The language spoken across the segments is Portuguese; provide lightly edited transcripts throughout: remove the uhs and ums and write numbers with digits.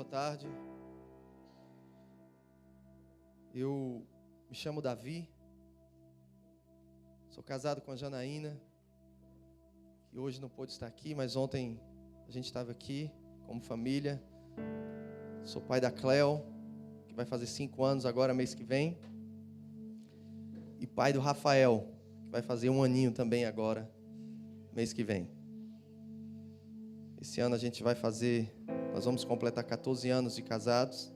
boa tarde. Eu me chamo Davi, sou casado com a Janaína, que hoje não pôde estar aqui, mas ontem a gente estava aqui como família. Sou pai da Cleo, que vai fazer 5 anos agora, mês que vem, e pai do Rafael, que vai fazer 1 aninho também agora, mês que vem. Esse ano nós vamos completar 14 anos de casados.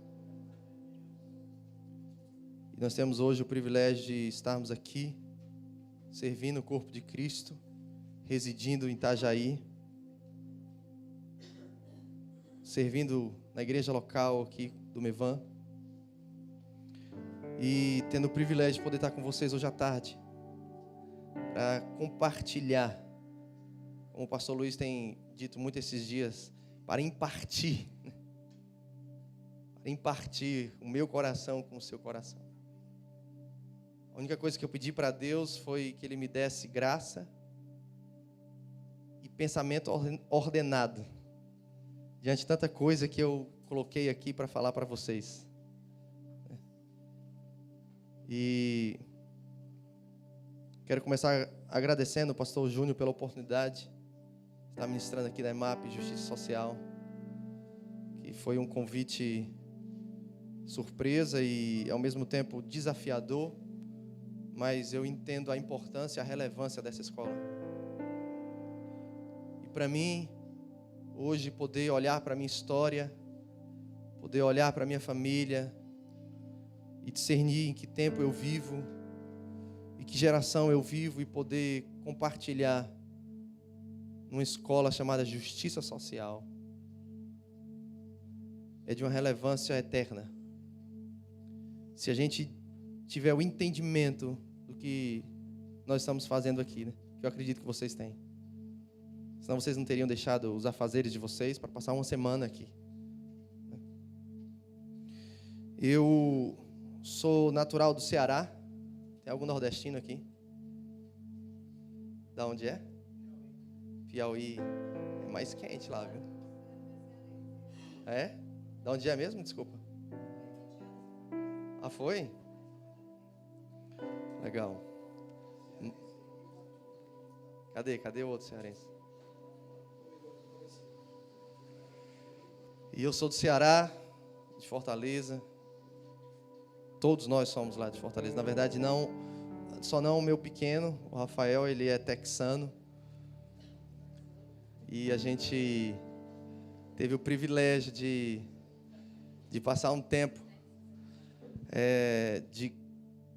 E nós temos hoje o privilégio de estarmos aqui, servindo o corpo de Cristo, residindo em Itajaí, servindo na igreja local aqui do Mevan, e tendo o privilégio de poder estar com vocês hoje à tarde, para compartilhar, como o pastor Luiz tem dito muito esses dias, para impartir o meu coração com o seu coração. A única coisa que eu pedi para Deus foi que Ele me desse graça e pensamento ordenado, diante de tanta coisa que eu coloquei aqui para falar para vocês. E quero começar agradecendo o pastor Júnior pela oportunidade de estar ministrando aqui na EMAP Justiça Social, que foi um convite surpresa e ao mesmo tempo desafiador, mas eu entendo a importância e a relevância dessa escola. E para mim, hoje, poder olhar para a minha história, poder olhar para a minha família e discernir em que tempo eu vivo e que geração eu vivo e poder compartilhar numa escola chamada Justiça Social é de uma relevância eterna. Se a gente tiver o entendimento do que nós estamos fazendo aqui, né? Que eu acredito que vocês têm. Senão vocês não teriam deixado os afazeres de vocês para passar 1 semana aqui. Eu sou natural do Ceará. Tem algum nordestino aqui? Da onde é? Piauí. É mais quente lá, viu? É? Da onde é mesmo? Desculpa. Ah, foi? Legal. Cadê o outro cearense? E eu sou do Ceará, de Fortaleza. Todos nós somos lá de Fortaleza. Na verdade, só não o meu pequeno, o Rafael, ele é texano. E a gente teve o privilégio de passar um tempo,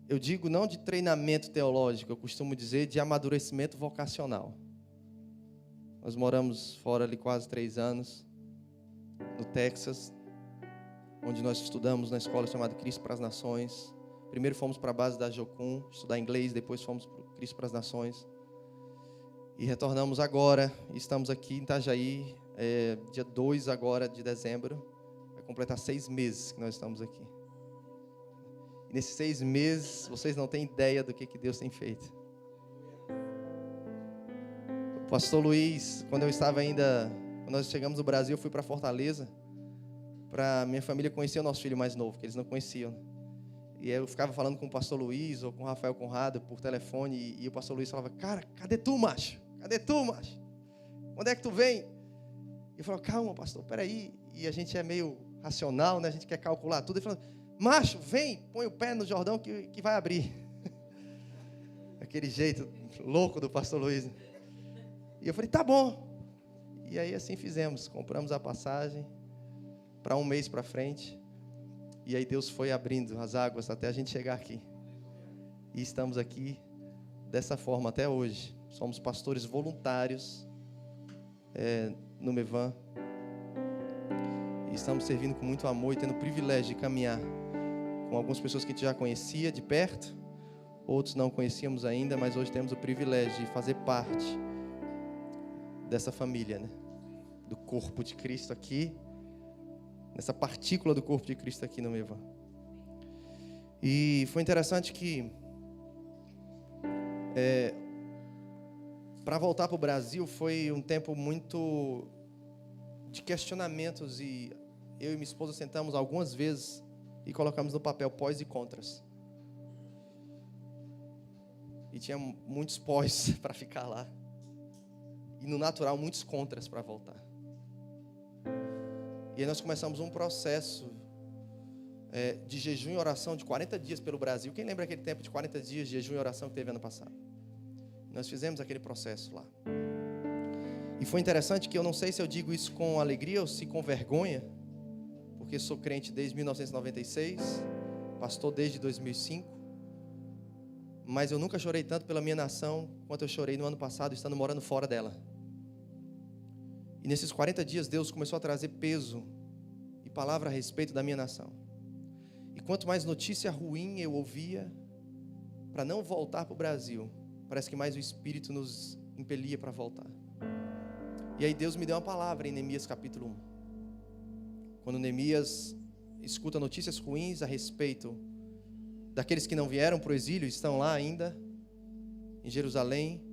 eu digo não de treinamento teológico, eu costumo dizer de amadurecimento vocacional. Nós moramos fora ali quase 3 anos, no Texas, onde nós estudamos na escola chamada Cristo para as Nações. Primeiro fomos para a base da Jocum, estudar inglês, depois fomos para o Cristo para as Nações. E retornamos agora, estamos aqui em Itajaí, dia 2 agora de dezembro, vai completar 6 meses que nós estamos aqui. E nesses 6 meses, vocês não têm ideia do que Deus tem feito. O pastor Luiz, quando nós chegamos no Brasil, eu fui para Fortaleza, para minha família conhecer o nosso filho mais novo, que eles não conheciam. E eu ficava falando com o pastor Luiz ou com o Rafael Conrado por telefone, e o pastor Luiz falava: cara, cadê tu, macho? Cadê tu, macho? Quando é que tu vem? E eu falava: calma, pastor, peraí. E a gente é meio racional, né? A gente quer calcular tudo. Ele falou: macho, vem, põe o pé no Jordão que vai abrir. Aquele jeito louco do pastor Luiz. E eu falei: tá bom. E aí assim fizemos, compramos a passagem para 1 mês para frente. E aí Deus foi abrindo as águas até a gente chegar aqui. E estamos aqui dessa forma até hoje. Somos pastores voluntários no Mevan. E estamos servindo com muito amor e tendo o privilégio de caminhar com algumas pessoas que a gente já conhecia de perto. Outros não conhecíamos ainda, mas hoje temos o privilégio de fazer parte dessa família, né? Do corpo de Cristo aqui. Nessa partícula do corpo de Cristo aqui no Mevan. E foi interessante que para voltar para o Brasil foi um tempo muito de questionamentos e eu e minha esposa sentamos algumas vezes e colocamos no papel pós e contras. E tinha muitos pós para ficar lá. E no natural, muitos contras para voltar. E aí nós começamos um processo de jejum e oração de 40 dias pelo Brasil. Quem lembra aquele tempo de 40 dias de jejum e oração que teve ano passado? Nós fizemos aquele processo lá. E foi interessante que eu não sei se eu digo isso com alegria ou se com vergonha, porque sou crente desde 1996, pastor desde 2005, mas eu nunca chorei tanto pela minha nação quanto eu chorei no ano passado, estando morando fora dela. E nesses 40 dias Deus começou a trazer peso e palavra a respeito da minha nação. E quanto mais notícia ruim eu ouvia, para não voltar para o Brasil, parece que mais o Espírito nos impelia para voltar. E aí Deus me deu uma palavra em Neemias capítulo 1. Quando Neemias escuta notícias ruins a respeito daqueles que não vieram para o exílio, estão lá ainda, em Jerusalém,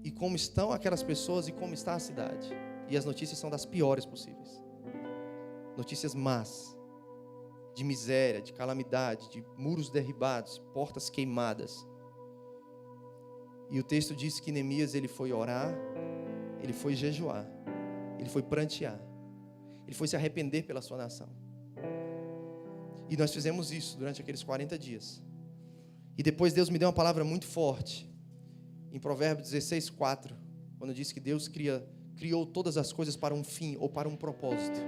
e como estão aquelas pessoas e como está a cidade. E as notícias são das piores possíveis. Notícias más, de miséria, de calamidade, de muros derribados, portas queimadas. E o texto diz que Neemias ele foi orar, ele foi jejuar, ele foi prantear, ele foi se arrepender pela sua nação. E nós fizemos isso durante aqueles 40 dias. E depois Deus me deu uma palavra muito forte, em Provérbios 16:4, quando diz que Deus criou todas as coisas para um fim ou para um propósito.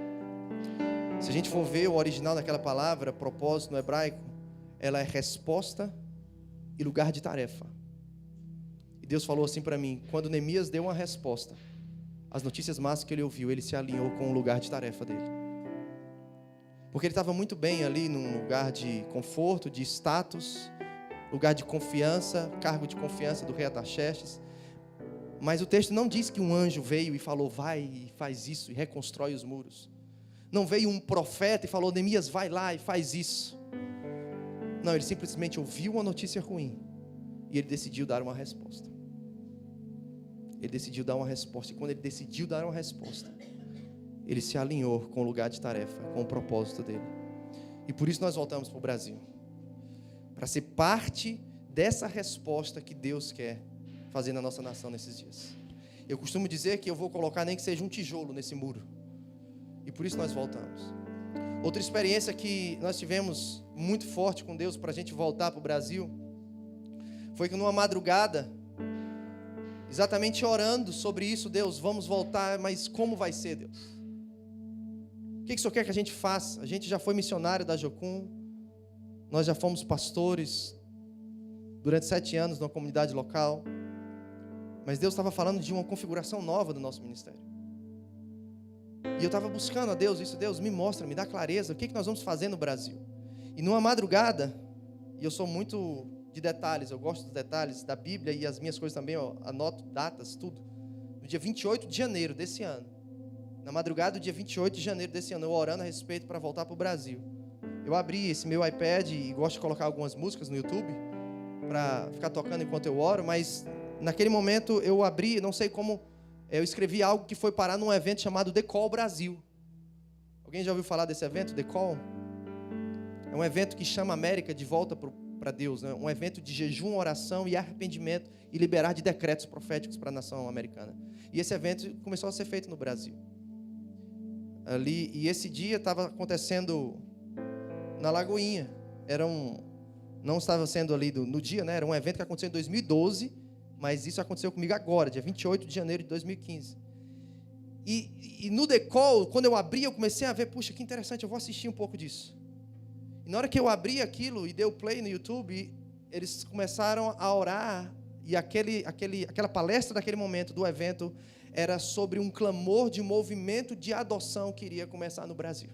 Se a gente for ver o original daquela palavra, propósito no hebraico, ela é resposta e lugar de tarefa. E Deus falou assim para mim, quando Neemias deu uma resposta, as notícias más que ele ouviu, ele se alinhou com o lugar de tarefa dele. Porque ele estava muito bem ali num lugar de conforto, de status, lugar de confiança, cargo de confiança do rei Artaxerxes. Mas o texto não diz que um anjo veio e falou, vai e faz isso e reconstrói os muros. Não veio um profeta e falou, Neemias, vai lá e faz isso. Não, ele simplesmente ouviu uma notícia ruim e ele decidiu dar uma resposta. Ele decidiu dar uma resposta. E quando ele decidiu dar uma resposta, ele se alinhou com o lugar de tarefa, com o propósito dele. E por isso nós voltamos para o Brasil. Para ser parte dessa resposta que Deus quer fazer na nossa nação nesses dias. Eu costumo dizer que eu vou colocar nem que seja um tijolo nesse muro. E por isso nós voltamos. Outra experiência que nós tivemos muito forte com Deus para a gente voltar para o Brasil foi que numa madrugada, exatamente orando sobre isso, Deus, vamos voltar, mas como vai ser, Deus? O que o Senhor quer que a gente faça? A gente já foi missionário da Jocum, nós já fomos pastores durante 7 anos numa comunidade local, mas Deus estava falando de uma configuração nova do nosso ministério. E eu estava buscando a Deus, isso, Deus, me mostra, me dá clareza, o que nós vamos fazer no Brasil? E numa madrugada, e eu sou muito de detalhes, eu gosto dos detalhes da Bíblia e as minhas coisas também, eu anoto datas, tudo. No dia 28 de janeiro desse ano, na madrugada do dia 28 de janeiro desse ano, eu orando a respeito para voltar para o Brasil. Eu abri esse meu iPad e gosto de colocar algumas músicas no YouTube, para ficar tocando enquanto eu oro, mas naquele momento eu abri, não sei como, eu escrevi algo que foi parar num evento chamado The Call Brasil. Alguém já ouviu falar desse evento, The Call? É um evento que chama a América de volta para Deus, né? Um evento de jejum, oração e arrependimento e liberar de decretos proféticos para a nação americana. E esse evento começou a ser feito no Brasil. Ali, e esse dia estava acontecendo na Lagoinha. Não estava sendo ali no dia, né? Era um evento que aconteceu em 2012, mas isso aconteceu comigo agora, dia 28 de janeiro de 2015. E no The Call, quando eu abri, eu comecei a ver, puxa, que interessante, eu vou assistir um pouco disso. E na hora que eu abri aquilo e dei o play no YouTube, eles começaram a orar, e aquela palestra daquele momento do evento era sobre um clamor de movimento de adoção que iria começar no Brasil.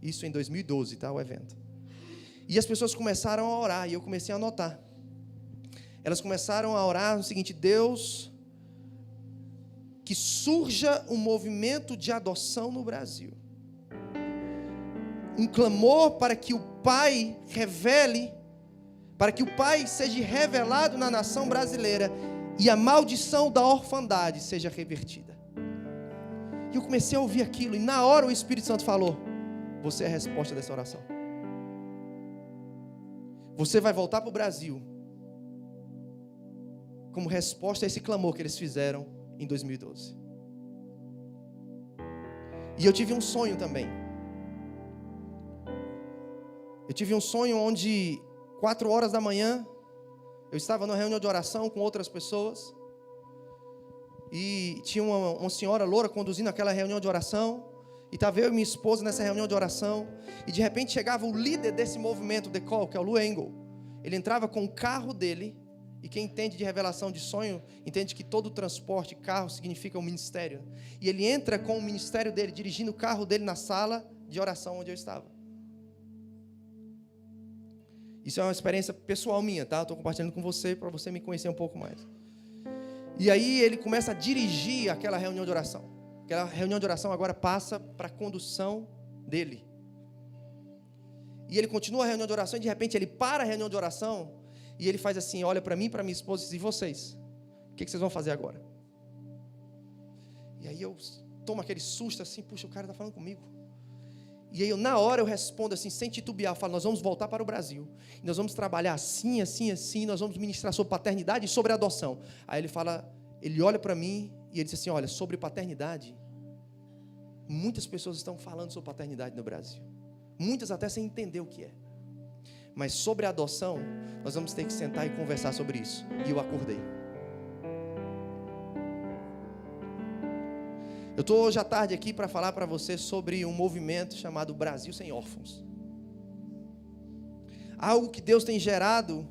Isso em 2012, tá, o evento. E as pessoas começaram a orar, e eu comecei a anotar. Elas começaram a orar no seguinte, Deus, que surja um movimento de adoção no Brasil. Um clamor para que o Pai revele, para que o Pai seja revelado na nação brasileira e a maldição da orfandade seja revertida. E eu comecei a ouvir aquilo, e na hora o Espírito Santo falou, você é a resposta dessa oração. Você vai voltar para o Brasil como resposta a esse clamor que eles fizeram em 2012. E eu tive um sonho também. Eu tive um sonho onde 4 horas da manhã eu estava numa reunião de oração com outras pessoas e tinha uma senhora loura conduzindo aquela reunião de oração e estava eu e minha esposa nessa reunião de oração e de repente chegava o líder desse movimento The Call, que é o Lou Engle. Ele entrava com o carro dele. E quem entende de revelação de sonho, entende que todo transporte, carro, significa um ministério. E ele entra com o ministério dele, dirigindo o carro dele na sala de oração onde eu estava. Isso é uma experiência pessoal minha, tá? Eu estou compartilhando com você, para você me conhecer um pouco mais. E aí ele começa a dirigir aquela reunião de oração. Aquela reunião de oração agora passa para a condução dele. E ele continua a reunião de oração e de repente ele para a reunião de oração. E ele faz assim, olha para mim, para minha esposa e diz, e vocês? O que vocês vão fazer agora? E aí eu tomo aquele susto assim, puxa, o cara está falando comigo. E aí na hora eu respondo assim, sem titubear, eu falo, nós vamos voltar para o Brasil. E nós vamos trabalhar assim, assim, assim, nós vamos ministrar sobre paternidade e sobre adoção. Aí ele fala, ele olha para mim e ele diz assim, olha, sobre paternidade, muitas pessoas estão falando sobre paternidade no Brasil. Muitas até sem entender o que é. Mas sobre a adoção, nós vamos ter que sentar e conversar sobre isso. E eu acordei. Eu estou hoje à tarde aqui para falar para você sobre um movimento chamado Brasil Sem Órfãos. Algo que Deus tem gerado,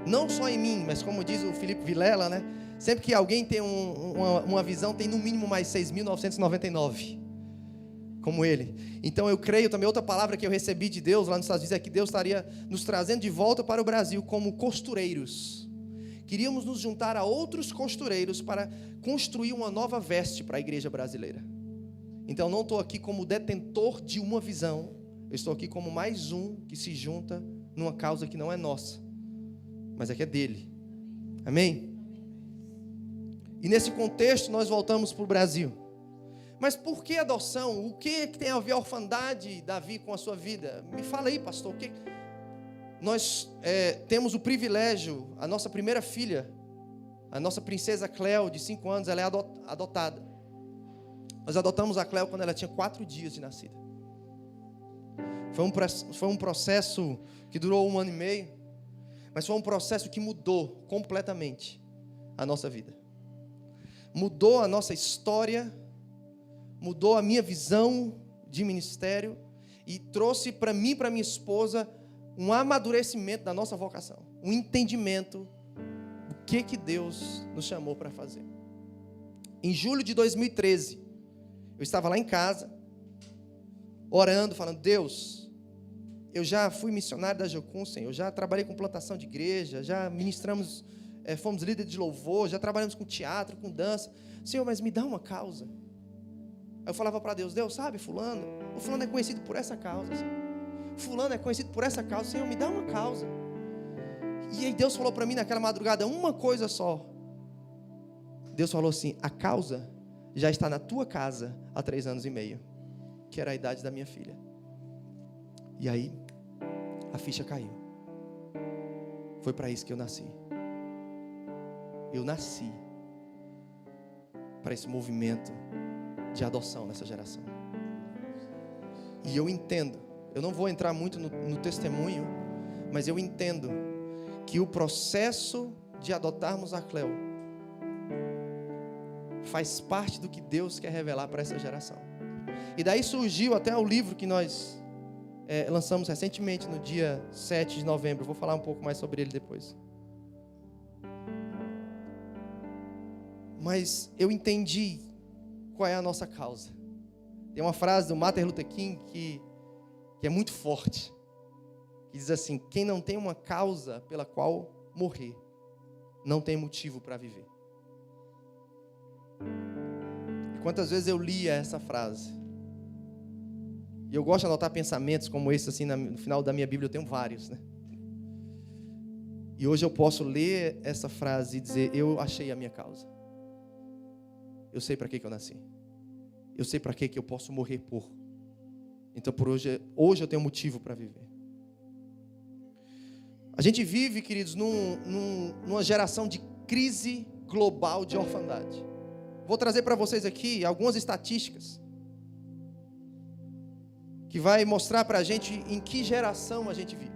não só em mim, mas como diz o Felipe Vilela, né? Sempre que alguém tem uma visão, tem no mínimo mais 6.999. Como ele. Então eu creio também, outra palavra que eu recebi de Deus lá nos Estados Unidos é que Deus estaria nos trazendo de volta para o Brasil como costureiros. Queríamos nos juntar a outros costureiros para construir uma nova veste para a igreja brasileira. Então não estou aqui como detentor de uma visão, eu estou aqui como mais um que se junta numa causa que não é nossa, mas é que é dele. Amém? E nesse contexto nós voltamos para o Brasil. Mas por que adoção? O que tem a ver a orfandade, Davi, com a sua vida? Me fala aí, pastor. O que... Nós temos o privilégio, a nossa primeira filha, a nossa princesa Cleo, de 5 anos, ela é adotada. Nós adotamos a Cleo quando ela tinha 4 dias de nascida. Foi um processo que durou 1 ano e meio, mas foi um processo que mudou completamente a nossa vida. Mudou a nossa história, mudou a minha visão de ministério e trouxe para mim e para minha esposa um amadurecimento da nossa vocação, um entendimento do que Deus nos chamou para fazer. Em julho de 2013, eu estava lá em casa, orando, falando, Deus, eu já fui missionário da Jocum, Senhor, já trabalhei com plantação de igreja, já ministramos, fomos líderes de louvor, já trabalhamos com teatro, com dança. Senhor, mas me dá uma causa. Aí eu falava para Deus, Deus, sabe, fulano? O fulano é conhecido por essa causa, Senhor. Fulano é conhecido por essa causa, Senhor, me dá uma causa. E aí Deus falou para mim naquela madrugada, uma coisa só. Deus falou assim, a causa já está na tua casa há 3 anos e meio, que era a idade da minha filha. E aí, a ficha caiu. Foi para isso que eu nasci. Eu nasci para esse movimento de adoção nessa geração. E eu entendo, eu não vou entrar muito no testemunho, mas eu entendo que o processo de adotarmos a Cleo faz parte do que Deus quer revelar para essa geração. E daí surgiu até o livro que nós lançamos recentemente, no dia 7 de novembro. Eu vou falar um pouco mais sobre ele depois. Mas eu entendi qual é a nossa causa. Tem uma frase do Martin Luther King que é muito forte, que diz assim, quem não tem uma causa pela qual morrer, não tem motivo para viver. E quantas vezes eu lia essa frase, e eu gosto de anotar pensamentos como esse, assim, no final da minha Bíblia eu tenho vários, né? E hoje eu posso ler essa frase e dizer, eu achei a minha causa. Eu sei para que eu nasci. Eu sei para que eu posso morrer por. Então, hoje eu tenho motivo para viver. A gente vive, queridos, numa geração de crise global de orfandade. Vou trazer para vocês aqui algumas estatísticas que vai mostrar para a gente em que geração a gente vive.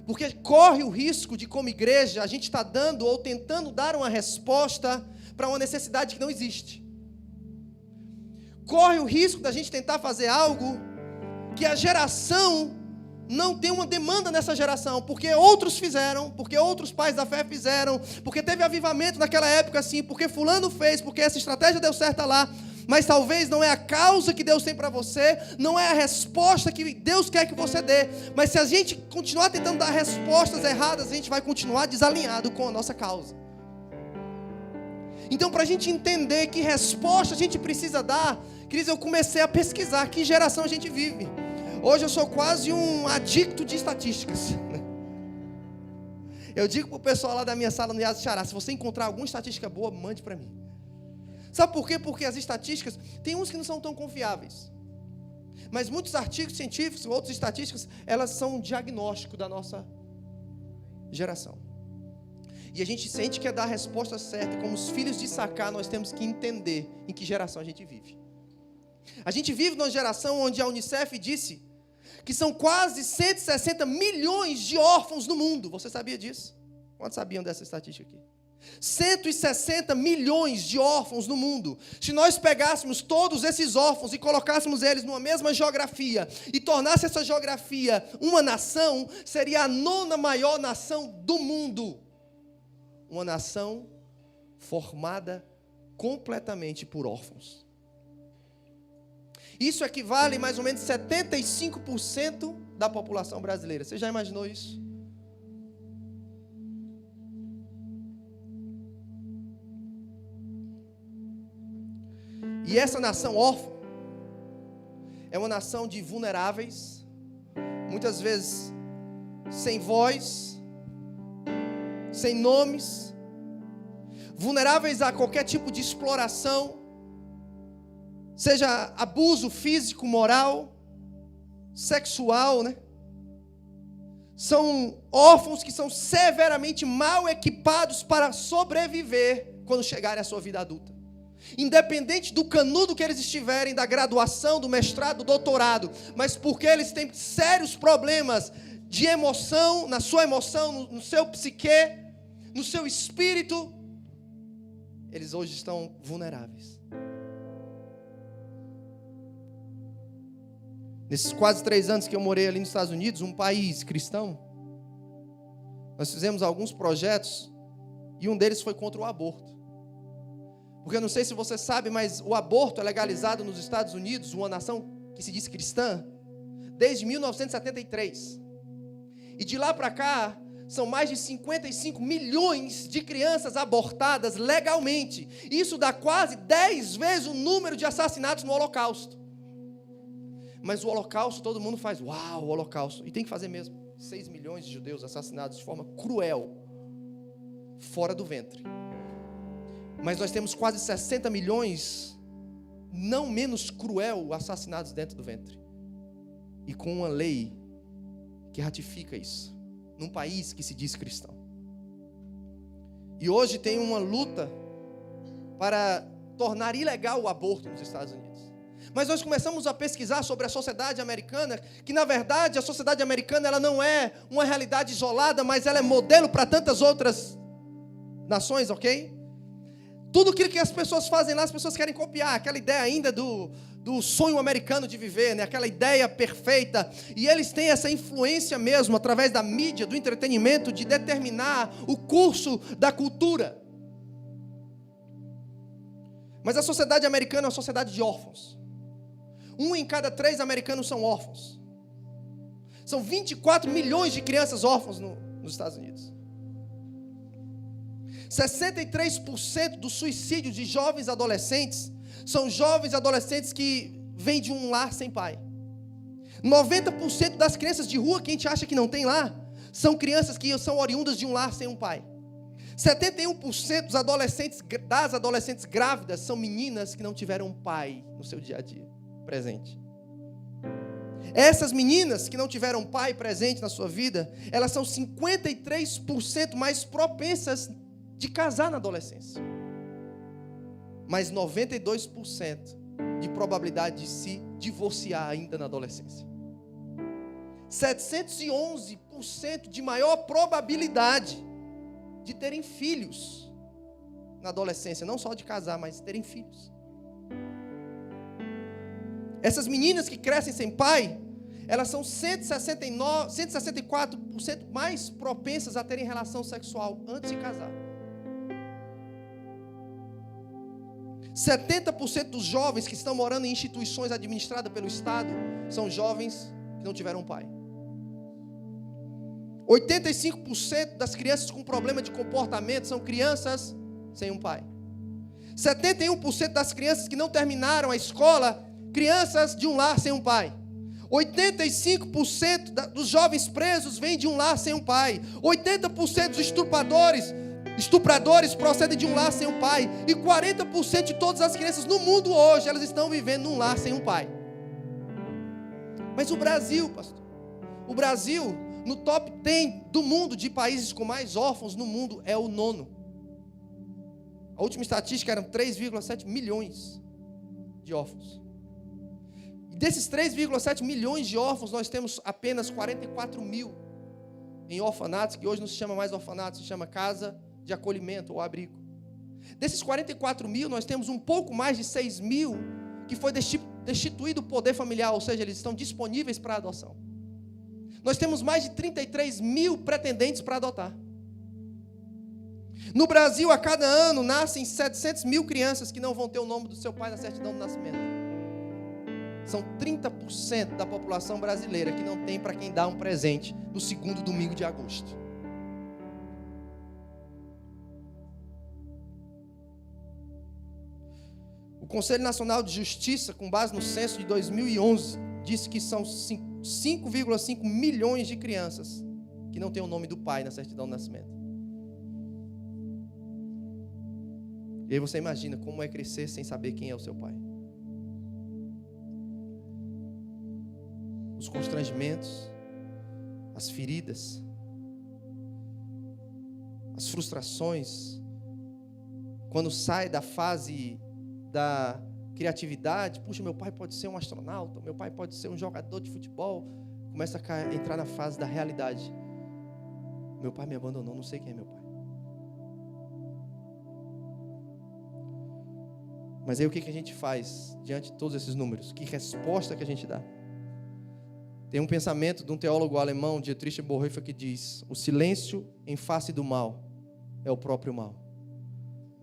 Porque corre o risco de, como igreja, a gente está dando ou tentando dar uma resposta para uma necessidade que não existe. Corre o risco da gente tentar fazer algo que a geração não tem uma demanda nessa geração, porque outros fizeram, porque outros pais da fé fizeram, porque teve avivamento naquela época assim, porque fulano fez, porque essa estratégia deu certo lá, mas talvez não é a causa que Deus tem para você, não é a resposta que Deus quer que você dê, mas se a gente continuar tentando dar respostas erradas, a gente vai continuar desalinhado com a nossa causa. Então, para a gente entender que resposta a gente precisa dar, queridos, eu comecei a pesquisar que geração a gente vive. Hoje eu sou quase um adicto de estatísticas. Eu digo para o pessoal lá da minha sala no IAS Xará, se você encontrar alguma estatística boa, mande para mim. Sabe por quê? Porque as estatísticas, tem uns que não são tão confiáveis. Mas muitos artigos científicos, outras estatísticas, elas são um diagnóstico da nossa geração. E a gente sente que é dar a resposta certa, como os filhos de Sacar, nós temos que entender em que geração a gente vive. A gente vive numa geração onde a Unicef disse que são quase 160 milhões de órfãos no mundo. Você sabia disso? Quantos sabiam dessa estatística aqui? 160 milhões de órfãos no mundo. Se nós pegássemos todos esses órfãos e colocássemos eles numa mesma geografia e tornasse essa geografia uma nação, seria a 9ª maior nação do mundo. Uma nação formada completamente por órfãos. Isso equivale mais ou menos 75% da população brasileira. Você já imaginou isso? E essa nação órfã é uma nação de vulneráveis, muitas vezes sem voz, sem nomes, vulneráveis a qualquer tipo de exploração, seja abuso físico, moral, sexual, né? São órfãos que são severamente mal equipados para sobreviver quando chegarem à sua vida adulta. Independente do canudo que eles estiverem, da graduação, do mestrado, do doutorado, mas porque eles têm sérios problemas de emoção, na sua emoção, no seu psique, no seu espírito, eles hoje estão vulneráveis. Nesses quase 3 anos que eu morei ali nos Estados Unidos, um país cristão, nós fizemos alguns projetos e um deles foi contra o aborto. Porque eu não sei se você sabe, mas o aborto é legalizado nos Estados Unidos, uma nação que se diz cristã, desde 1973. E de lá para cá, são mais de 55 milhões de crianças abortadas legalmente. Isso dá quase 10 vezes o número de assassinatos no Holocausto. Mas o Holocausto, todo mundo faz, uau, o Holocausto. E tem que fazer mesmo. 6 milhões de judeus assassinados de forma cruel, fora do ventre. Mas nós temos quase 60 milhões, não menos cruel, assassinados dentro do ventre. E com uma lei que ratifica isso, num país que se diz cristão. E hoje tem uma luta para tornar ilegal o aborto nos Estados Unidos. Mas nós começamos a pesquisar sobre a sociedade americana, que na verdade a sociedade americana ela não é uma realidade isolada, mas ela é modelo para tantas outras nações, ok? Tudo aquilo que as pessoas fazem lá, as pessoas querem copiar. Aquela ideia ainda do sonho americano de viver, né? Aquela ideia perfeita. E eles têm essa influência mesmo, através da mídia, do entretenimento, de determinar o curso da cultura. Mas a sociedade americana é uma sociedade de órfãos. 1 em cada 3 americanos são órfãos. São 24 milhões de crianças órfãs nos Estados Unidos. 63% do suicídio de jovens adolescentes são jovens adolescentes que vêm de um lar sem pai. 90% das crianças de rua que a gente acha que não tem lá são crianças que são oriundas de um lar sem um pai. 71% das adolescentes grávidas são meninas que não tiveram um pai no seu dia a dia presente. Essas meninas que não tiveram pai presente na sua vida, elas são 53% mais propensas de casar na adolescência. Mas 92% de probabilidade de se divorciar ainda na adolescência. 711% de maior probabilidade de terem filhos na adolescência. Não só de casar, mas terem filhos. Essas meninas que crescem sem pai, elas são 164% mais propensas a terem relação sexual antes de casar. 70% dos jovens que estão morando em instituições administradas pelo Estado são jovens que não tiveram pai. 85% das crianças com problema de comportamento são crianças sem um pai. 71% das crianças que não terminaram a escola, crianças de um lar sem um pai. 85% dos jovens presos vêm de um lar sem um pai. 80% dos estupradores procedem de um lar sem um pai. E 40% de todas as crianças no mundo hoje, elas estão vivendo num lar sem um pai. Mas o Brasil, pastor, o Brasil, no top 10 do mundo de países com mais órfãos no mundo, é o 9º. A última estatística eram 3,7 milhões de órfãos. E desses 3,7 milhões de órfãos, nós temos apenas 44 mil em orfanatos, que hoje não se chama mais orfanato, se chama casa de acolhimento ou abrigo. Desses 44 mil, nós temos um pouco mais de 6 mil que foi destituído o poder familiar, ou seja, eles estão disponíveis para adoção. Nós temos mais de 33 mil pretendentes para adotar. No Brasil, a cada ano, nascem 700 mil crianças que não vão ter o nome do seu pai na certidão de nascimento. São 30% da população brasileira que não tem para quem dar um presente no segundo domingo de agosto. O Conselho Nacional de Justiça, com base no censo de 2011, disse que são 5,5 milhões de crianças que não têm o nome do pai na certidão de nascimento. E aí você imagina como é crescer sem saber quem é o seu pai. Os constrangimentos, as feridas, as frustrações, quando sai da fase da criatividade, puxa, meu pai pode ser um astronauta, meu pai pode ser um jogador de futebol, começa a entrar na fase da realidade. Meu pai me abandonou, não sei quem é meu pai. Mas aí o que a gente faz diante de todos esses números? Que resposta que a gente dá? Tem um pensamento de um teólogo alemão, Dietrich Bonhoeffer, que diz: o silêncio em face do mal é o próprio mal.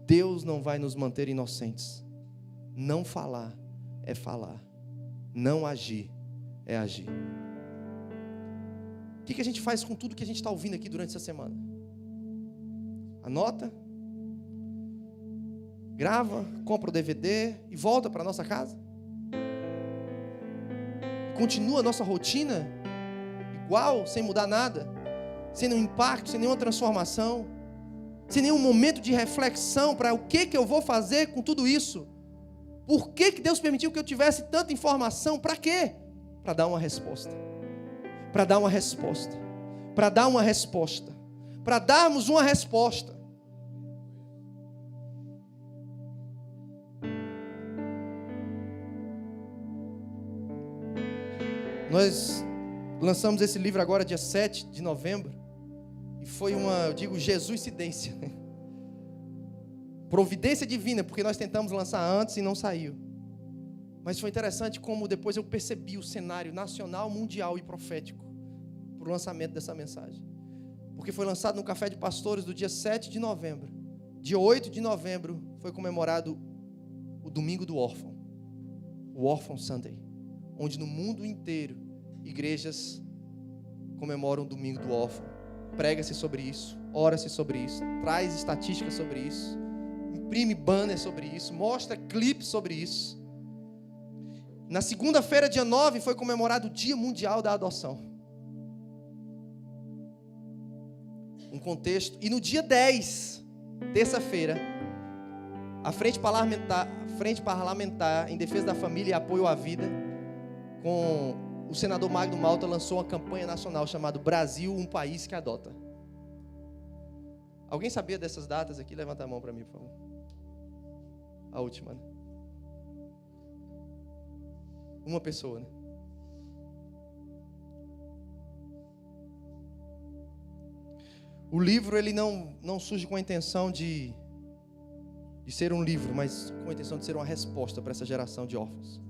Deus não vai nos manter inocentes. Não falar é falar. Não agir é agir. O que a gente faz com tudo que a gente está ouvindo aqui durante essa semana? Anota, grava, compra o DVD e volta para a nossa casa? Continua a nossa rotina igual, sem mudar nada, sem nenhum impacto, sem nenhuma transformação, sem nenhum momento de reflexão para o que eu vou fazer com tudo isso? Por que Deus permitiu que eu tivesse tanta informação? Para quê? Para dar uma resposta. Para dar uma resposta. Para dar uma resposta. Para darmos uma resposta. Nós lançamos esse livro agora dia 7 de novembro. E foi uma, eu digo, Jesuscidência. Providência divina, porque nós tentamos lançar antes e não saiu. Mas foi interessante como depois eu percebi o cenário nacional, mundial e profético para o lançamento dessa mensagem. Porque foi lançado no Café de Pastores do dia 7 de novembro. Dia 8 de novembro foi comemorado o Domingo do Órfão. O Orphan Sunday. Onde no mundo inteiro igrejas comemoram o Domingo do Órfão. Prega-se sobre isso, ora-se sobre isso, traz estatísticas sobre isso, imprime banner sobre isso, mostra clipes sobre isso. Na segunda-feira, dia 9, foi comemorado o Dia Mundial da Adoção. Um contexto. E no dia 10, terça-feira, a Frente Parlamentar em Defesa da Família e Apoio à Vida, com o senador Magno Malta lançou uma campanha nacional chamada Brasil, um país que adota. Alguém sabia dessas datas aqui? Levanta a mão para mim, por favor. A última, né? Uma pessoa, né? O livro, ele não surge com a intenção de ser um livro, mas com a intenção de ser uma resposta para essa geração de órfãos.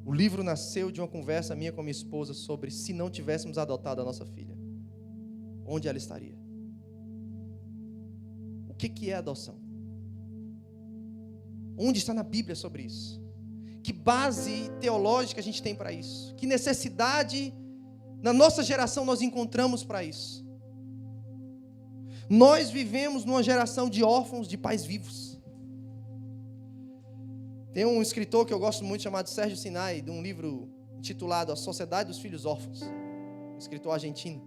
O livro nasceu de uma conversa minha com a minha esposa sobre se não tivéssemos adotado a nossa filha, onde ela estaria? O que é adoção? Onde está na Bíblia sobre isso? Que base teológica a gente tem para isso? Que necessidade na nossa geração nós encontramos para isso? Nós vivemos numa geração de órfãos de pais vivos. Tem um escritor que eu gosto muito chamado Sérgio Sinai, de um livro intitulado A Sociedade dos Filhos Órfãos, um escritor argentino.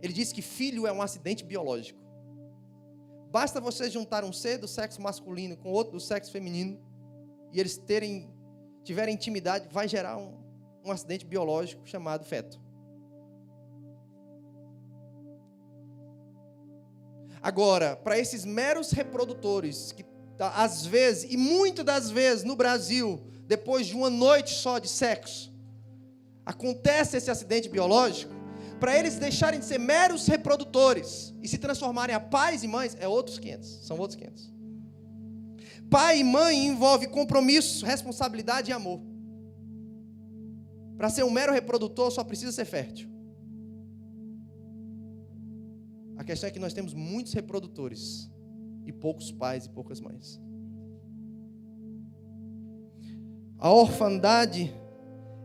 Ele diz que filho é um acidente biológico. Basta você juntar um ser do sexo masculino com outro do sexo feminino e eles tiverem intimidade, vai gerar um acidente biológico chamado feto. Agora, para esses meros reprodutores, que às vezes, e muitas das vezes no Brasil, depois de uma noite só de sexo, acontece esse acidente biológico, para eles deixarem de ser meros reprodutores e se transformarem a pais e mães, são outros 500. Pai e mãe envolve compromisso, responsabilidade e amor. Para ser um mero reprodutor, só precisa ser fértil. A questão é que nós temos muitos reprodutores e poucos pais e poucas mães. A orfandade,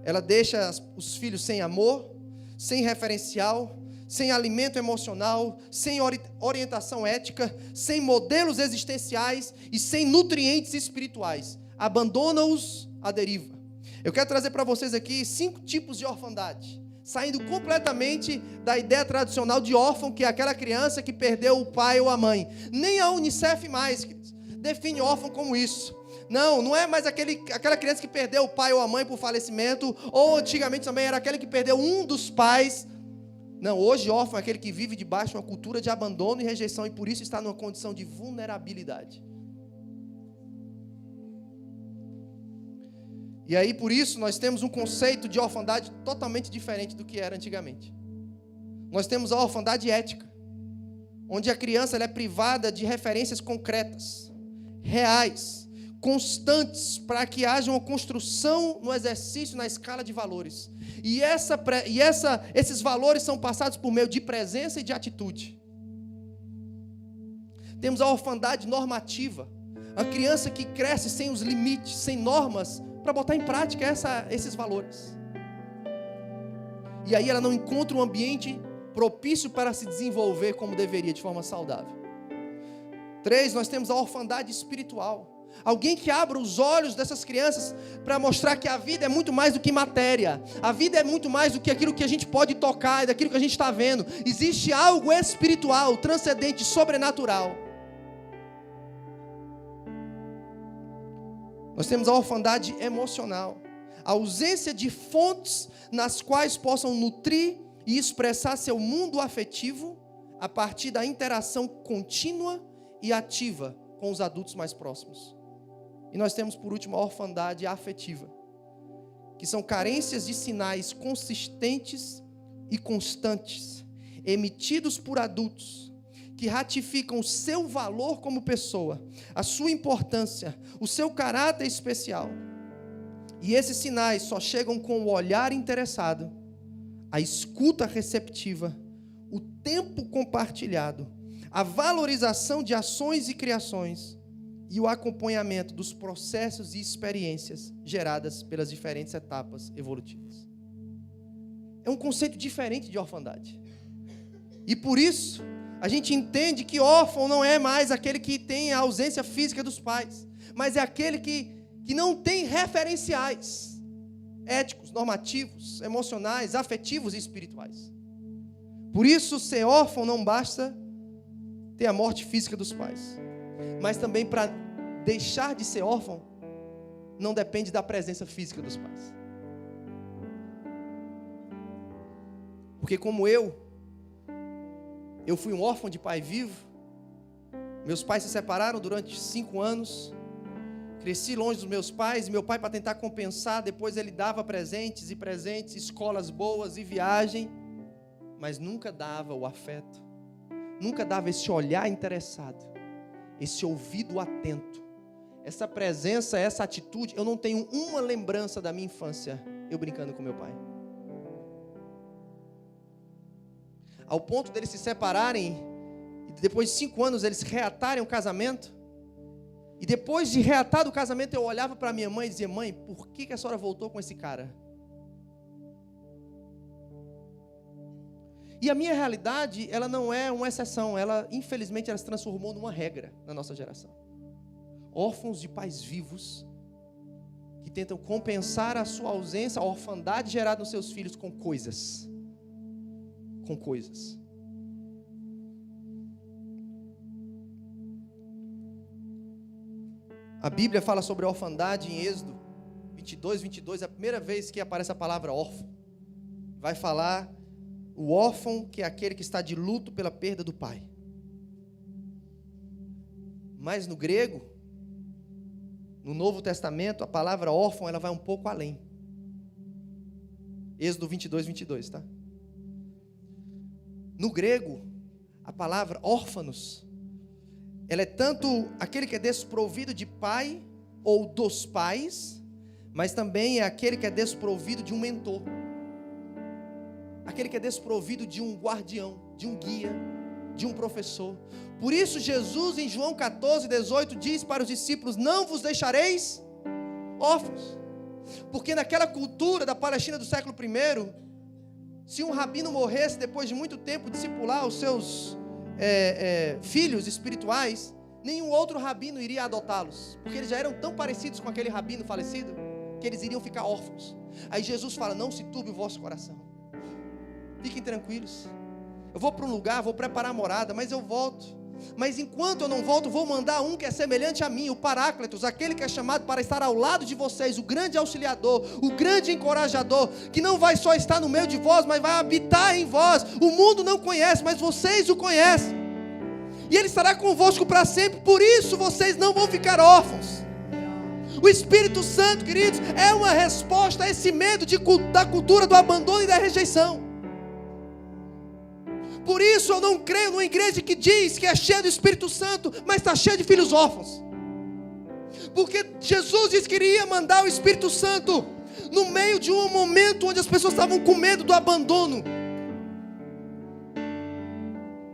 ela deixa os filhos sem amor, sem referencial, sem alimento emocional, sem orientação ética, sem modelos existenciais e sem nutrientes espirituais. Abandona-os à deriva. Eu quero trazer para vocês aqui 5 tipos de orfandade, saindo completamente da ideia tradicional de órfão, que é aquela criança que perdeu o pai ou a mãe. Nem a Unicef mais define órfão como isso. Não é mais aquela criança que perdeu o pai ou a mãe por falecimento, ou antigamente também era aquele que perdeu um dos pais. Não, hoje órfão é aquele que vive debaixo de uma cultura de abandono e rejeição, e por isso está numa condição de vulnerabilidade. E aí, por isso, nós temos um conceito de orfandade totalmente diferente do que era antigamente. Nós temos a orfandade ética, onde a criança ela é privada de referências concretas, reais, constantes, para que haja uma construção no exercício, na escala de valores. E esses valores são passados por meio de presença e de atitude. Temos a orfandade normativa, a criança que cresce sem os limites, sem normas, para botar em prática esses valores. E aí ela não encontra um ambiente propício para se desenvolver como deveria, de forma saudável. 3, nós temos a orfandade espiritual. Alguém que abra os olhos dessas crianças para mostrar que a vida é muito mais do que matéria. A vida é muito mais do que aquilo que a gente pode tocar, daquilo que a gente está vendo. Existe algo espiritual, transcendente, sobrenatural. Nós temos a orfandade emocional, a ausência de fontes nas quais possam nutrir e expressar seu mundo afetivo a partir da interação contínua e ativa com os adultos mais próximos. E nós temos, por último, a orfandade afetiva, que são carências de sinais consistentes e constantes, emitidos por adultos, que ratificam o seu valor como pessoa, a sua importância, o seu caráter especial. E esses sinais só chegam com o olhar interessado, a escuta receptiva, o tempo compartilhado, a valorização de ações e criações e o acompanhamento dos processos e experiências geradas pelas diferentes etapas evolutivas. É um conceito diferente de orfandade. E por isso, a gente entende que órfão não é mais aquele que tem a ausência física dos pais, mas é aquele que não tem referenciais éticos, normativos, emocionais, afetivos e espirituais. Por isso, ser órfão não basta ter a morte física dos pais, mas também para deixar de ser órfão, não depende da presença física dos pais. Porque como eu fui um órfão de pai vivo. Meus pais se separaram durante 5 anos. Cresci longe dos meus pais. Meu pai, para tentar compensar, depois ele dava presentes e presentes, escolas boas e viagem, mas nunca dava o afeto, nunca dava esse olhar interessado, esse ouvido atento, essa presença, essa atitude. Eu não tenho uma lembrança da minha infância eu brincando com meu pai. Ao ponto deles se separarem, e depois de 5 anos eles reatarem o casamento. E depois de reatar o casamento, eu olhava para minha mãe e dizia: mãe, por que a senhora voltou com esse cara? E a minha realidade, ela não é uma exceção. Ela, infelizmente, ela se transformou numa regra na nossa geração. Órfãos de pais vivos, que tentam compensar a sua ausência, a orfandade gerada nos seus filhos com coisas. Com coisas. A Bíblia fala sobre a orfandade em Êxodo 22, é a primeira vez que aparece a palavra órfão. Vai falar o órfão, que é aquele que está de luto pela perda do pai. Mas no grego, no Novo Testamento, a palavra órfão, ela vai um pouco além. Êxodo 22, tá? No grego, a palavra órfanos, ela é tanto aquele que é desprovido de pai ou dos pais, mas também é aquele que é desprovido de um mentor, aquele que é desprovido de um guardião, de um guia, de um professor. Por isso Jesus em João 14:18 diz para os discípulos: não vos deixareis órfãos, porque naquela cultura da Palestina do século I, se um rabino morresse depois de muito tempo discipular os seus filhos espirituais, nenhum outro rabino iria adotá-los, porque eles já eram tão parecidos com aquele rabino falecido, que eles iriam ficar órfãos. Aí Jesus fala: não se turbe o vosso coração, fiquem tranquilos, eu vou para um lugar, vou preparar a morada, mas eu volto. Mas enquanto eu não volto, vou mandar um que é semelhante a mim, o Paráclitos, aquele que é chamado para estar ao lado de vocês, o grande auxiliador, o grande encorajador, que não vai só estar no meio de vós, mas vai habitar em vós. O mundo não conhece, mas vocês o conhecem, e Ele estará convosco para sempre. Por isso vocês não vão ficar órfãos. O Espírito Santo, queridos, é uma resposta a esse medo da cultura do abandono e da rejeição. Por isso eu não creio numa igreja que diz que é cheia do Espírito Santo, mas está cheia de filhos órfãos. Porque Jesus disse que iria mandar o Espírito Santo no meio de um momento onde as pessoas estavam com medo do abandono.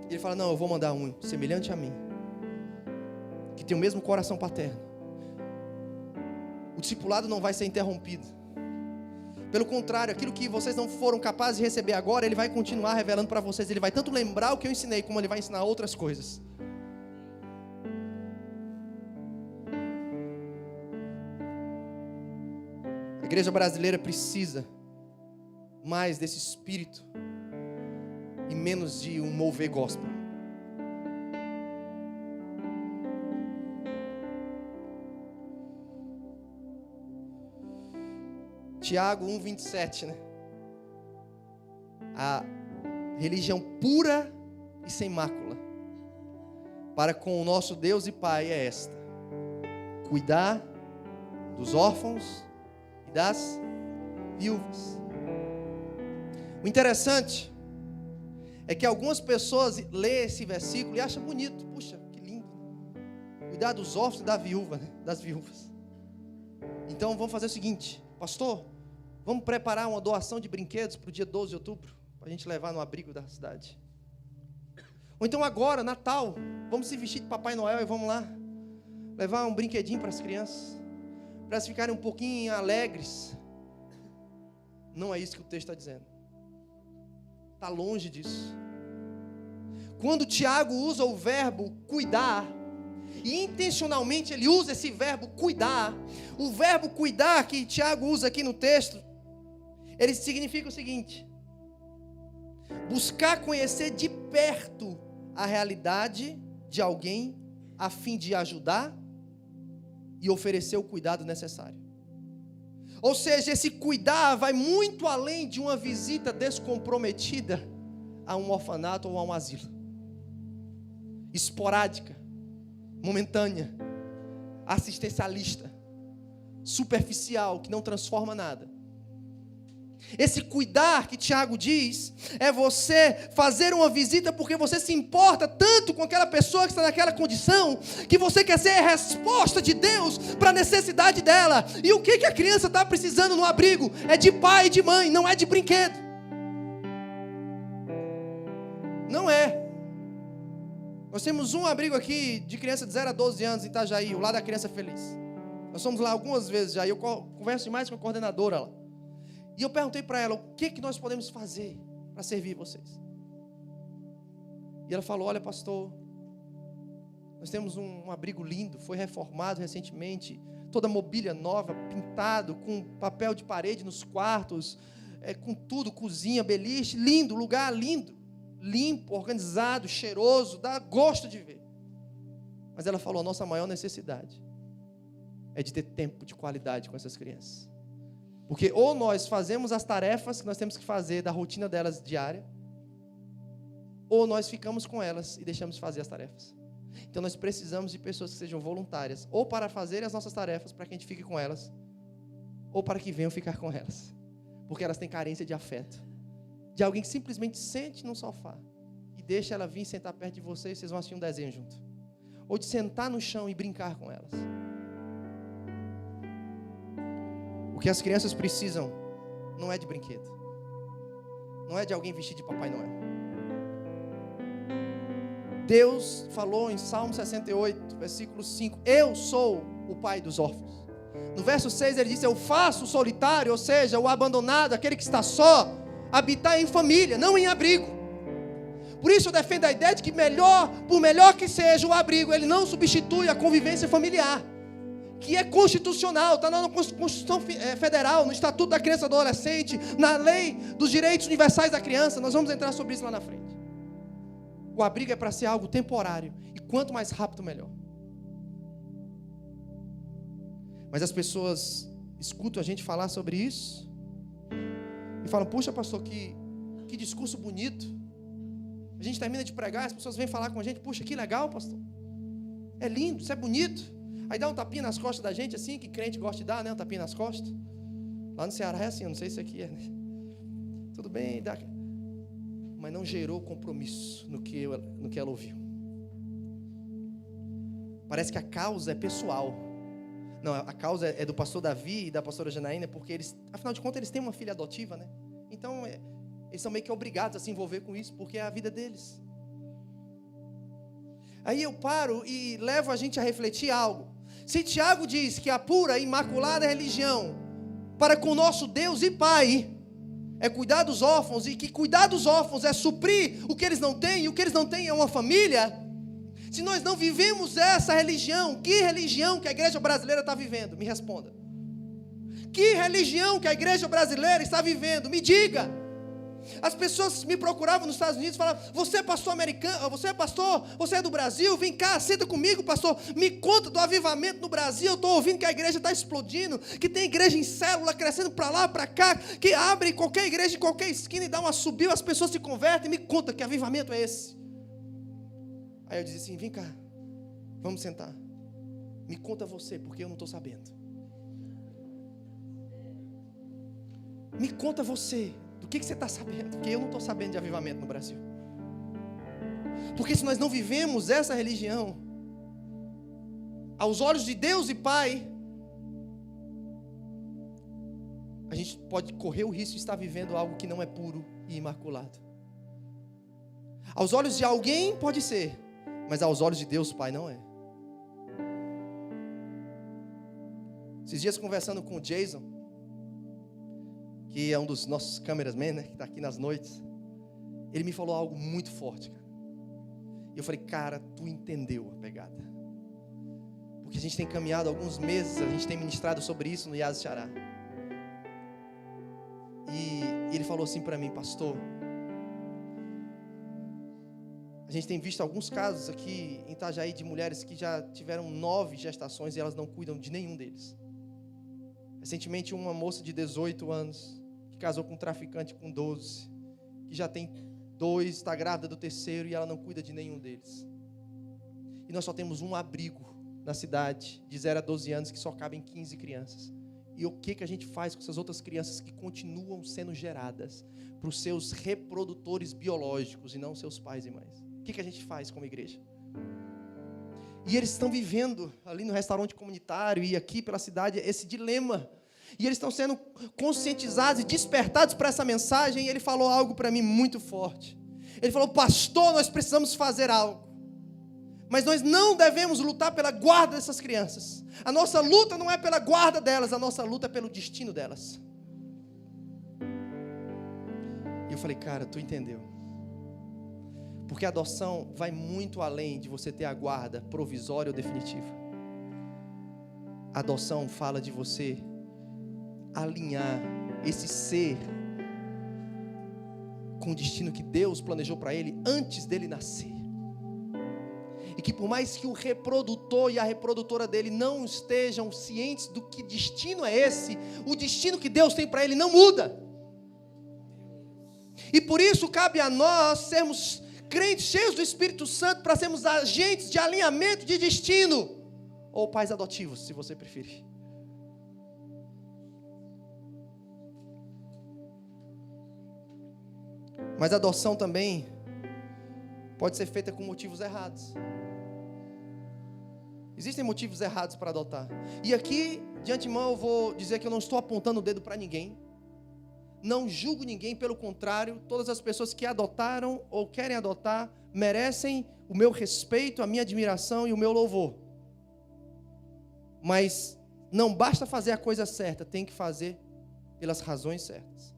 Ele fala: não, eu vou mandar um semelhante a mim, que tem o mesmo coração paterno. O discipulado não vai ser interrompido. Pelo contrário, aquilo que vocês não foram capazes de receber agora, Ele vai continuar revelando para vocês. Ele vai tanto lembrar o que eu ensinei, como Ele vai ensinar outras coisas. A igreja brasileira precisa mais desse espírito e menos de um mover gospel. Tiago 1:27, né? A religião pura e sem mácula para com o nosso Deus e Pai é esta: cuidar dos órfãos e das viúvas. O interessante é que algumas pessoas lêem esse versículo e acham bonito. Puxa, que lindo. Cuidar dos órfãos e das viúvas. Então vamos fazer o seguinte: pastor, vamos preparar uma doação de brinquedos para o dia 12 de outubro, para a gente levar no abrigo da cidade. Ou então agora, Natal, vamos se vestir de Papai Noel e vamos lá levar um brinquedinho para as crianças, para elas ficarem um pouquinho alegres. Não é isso que o texto está dizendo. Está longe disso. Quando Tiago usa o verbo cuidar, e intencionalmente ele usa esse verbo cuidar, o verbo cuidar que Tiago usa aqui no texto, ele significa o seguinte: buscar conhecer de perto a realidade de alguém, a fim de ajudar e oferecer o cuidado necessário. Ou seja, esse cuidar vai muito além de uma visita descomprometida a um orfanato ou a um asilo. Esporádica, momentânea, assistencialista, superficial, que não transforma nada. Esse cuidar que Tiago diz, é você fazer uma visita porque você se importa tanto com aquela pessoa que está naquela condição, que você quer ser a resposta de Deus para a necessidade dela. E o que a criança está precisando no abrigo? É de pai e de mãe, não é de brinquedo. Não é. Nós temos um abrigo aqui de criança de 0 a 12 anos em Itajaí, o Lar da Criança Feliz. Nós fomos lá algumas vezes já, e eu converso demais com a coordenadora lá. E eu perguntei para ela, o que nós podemos fazer para servir vocês? E ela falou, olha pastor, nós temos um abrigo lindo, foi reformado recentemente, toda mobília nova, pintado, com papel de parede nos quartos, com tudo, cozinha, beliche, lindo, lugar lindo, limpo, organizado, cheiroso, dá gosto de ver. Mas ela falou, a nossa maior necessidade é de ter tempo de qualidade com essas crianças. Porque ou nós fazemos as tarefas que nós temos que fazer da rotina delas diária, ou nós ficamos com elas e deixamos de fazer as tarefas. Então nós precisamos de pessoas que sejam voluntárias, ou para fazerem as nossas tarefas, para que a gente fique com elas, ou para que venham ficar com elas. Porque elas têm carência de afeto. De alguém que simplesmente sente no sofá e deixa ela vir sentar perto de você e vocês vão assistir um desenho junto. Ou de sentar no chão e brincar com elas. O que as crianças precisam não é de brinquedo. Não é de alguém vestido de Papai Noel. Deus falou em Salmo 68, versículo 5, eu sou o pai dos órfãos. No verso 6 ele diz, eu faço o solitário, ou seja, o abandonado, aquele que está só, habitar em família, não em abrigo. Por isso eu defendo a ideia de que por melhor que seja o abrigo, ele não substitui a convivência familiar, que é constitucional, está na Constituição Federal, no Estatuto da Criança e do Adolescente, na Lei dos Direitos Universais da Criança. Nós vamos entrar sobre isso lá na frente. O abrigo é para ser algo temporário, e quanto mais rápido, melhor. Mas as pessoas escutam a gente falar sobre isso, e falam, puxa pastor, que discurso bonito. A gente termina de pregar, as pessoas vêm falar com a gente, puxa, que legal pastor, é lindo, isso é bonito. Aí dá um tapinha nas costas da gente, assim, que crente gosta de dar, né? Um tapinha nas costas. Lá no Ceará é assim, eu não sei se aqui é, né? Tudo bem, dá. Mas não gerou compromisso no que ela ouviu. Parece que a causa é pessoal. Não, a causa é do pastor Davi e da pastora Janaína, porque eles, afinal de contas, eles têm uma filha adotiva, né? Então, eles são meio que obrigados a se envolver com isso, porque é a vida deles. Aí eu paro e levo a gente a refletir algo. Se Tiago diz que a pura e imaculada religião para com o nosso Deus e Pai é cuidar dos órfãos, e que cuidar dos órfãos é suprir o que eles não têm, e o que eles não têm é uma família, se nós não vivemos essa religião, que religião que a igreja brasileira está vivendo? Me responda. Que religião que a igreja brasileira está vivendo? Me diga. As pessoas me procuravam nos Estados Unidos e falavam, você é pastor americano, você é pastor, você é do Brasil, vem cá, senta comigo pastor, me conta do avivamento no Brasil, eu estou ouvindo que a igreja está explodindo, que tem igreja em célula, crescendo para lá, para cá, que abre qualquer igreja em qualquer esquina e dá uma subida, as pessoas se convertem, me conta que avivamento é esse. Aí eu disse assim, vem cá, vamos sentar, me conta você, porque eu não estou sabendo. Me conta você, do que você está sabendo? Porque eu não estou sabendo de avivamento no Brasil. Porque se nós não vivemos essa religião, aos olhos de Deus e Pai, a gente pode correr o risco de estar vivendo algo que não é puro e imaculado. Aos olhos de alguém pode ser, mas aos olhos de Deus Pai não é. Esses dias conversando com o Jason, que é um dos nossos cameramen, né, que está aqui nas noites, ele me falou algo muito forte, cara. E eu falei, cara, tu entendeu a pegada. Porque a gente tem caminhado alguns meses, a gente tem ministrado sobre isso no Yas Xará. E ele falou assim para mim, pastor, a gente tem visto alguns casos aqui em Itajaí de mulheres que já tiveram 9 gestações e elas não cuidam de nenhum deles. Recentemente, uma moça de 18 anos, que casou com um traficante com 12, que já tem 2, está grávida do terceiro e ela não cuida de nenhum deles. E nós só temos um abrigo na cidade, de 0 a 12 anos, que só cabem 15 crianças. E o que a gente faz com essas outras crianças que continuam sendo geradas para os seus reprodutores biológicos e não seus pais e mães? O que a gente faz como igreja? E eles estão vivendo ali no restaurante comunitário e aqui pela cidade esse dilema. E eles estão sendo conscientizados e despertados para essa mensagem. E ele falou algo para mim muito forte. Ele falou: pastor, nós precisamos fazer algo. Mas nós não devemos lutar pela guarda dessas crianças. A nossa luta não é pela guarda delas, a nossa luta é pelo destino delas. E eu falei: cara, tu entendeu? Porque a adoção vai muito além de você ter a guarda provisória ou definitiva. A adoção fala de você alinhar esse ser com o destino que Deus planejou para ele antes dele nascer. E que por mais que o reprodutor e a reprodutora dele não estejam cientes do que destino é esse, o destino que Deus tem para ele não muda. E por isso cabe a nós sermos crentes cheios do Espírito Santo para sermos agentes de alinhamento de destino, ou pais adotivos, se você preferir. Mas a adoção também pode ser feita com motivos errados. Existem motivos errados para adotar. E aqui, de antemão, eu vou dizer que eu não estou apontando o dedo para ninguém. Não julgo ninguém, pelo contrário, todas as pessoas que adotaram ou querem adotar merecem o meu respeito, a minha admiração e o meu louvor. Mas não basta fazer a coisa certa, tem que fazer pelas razões certas.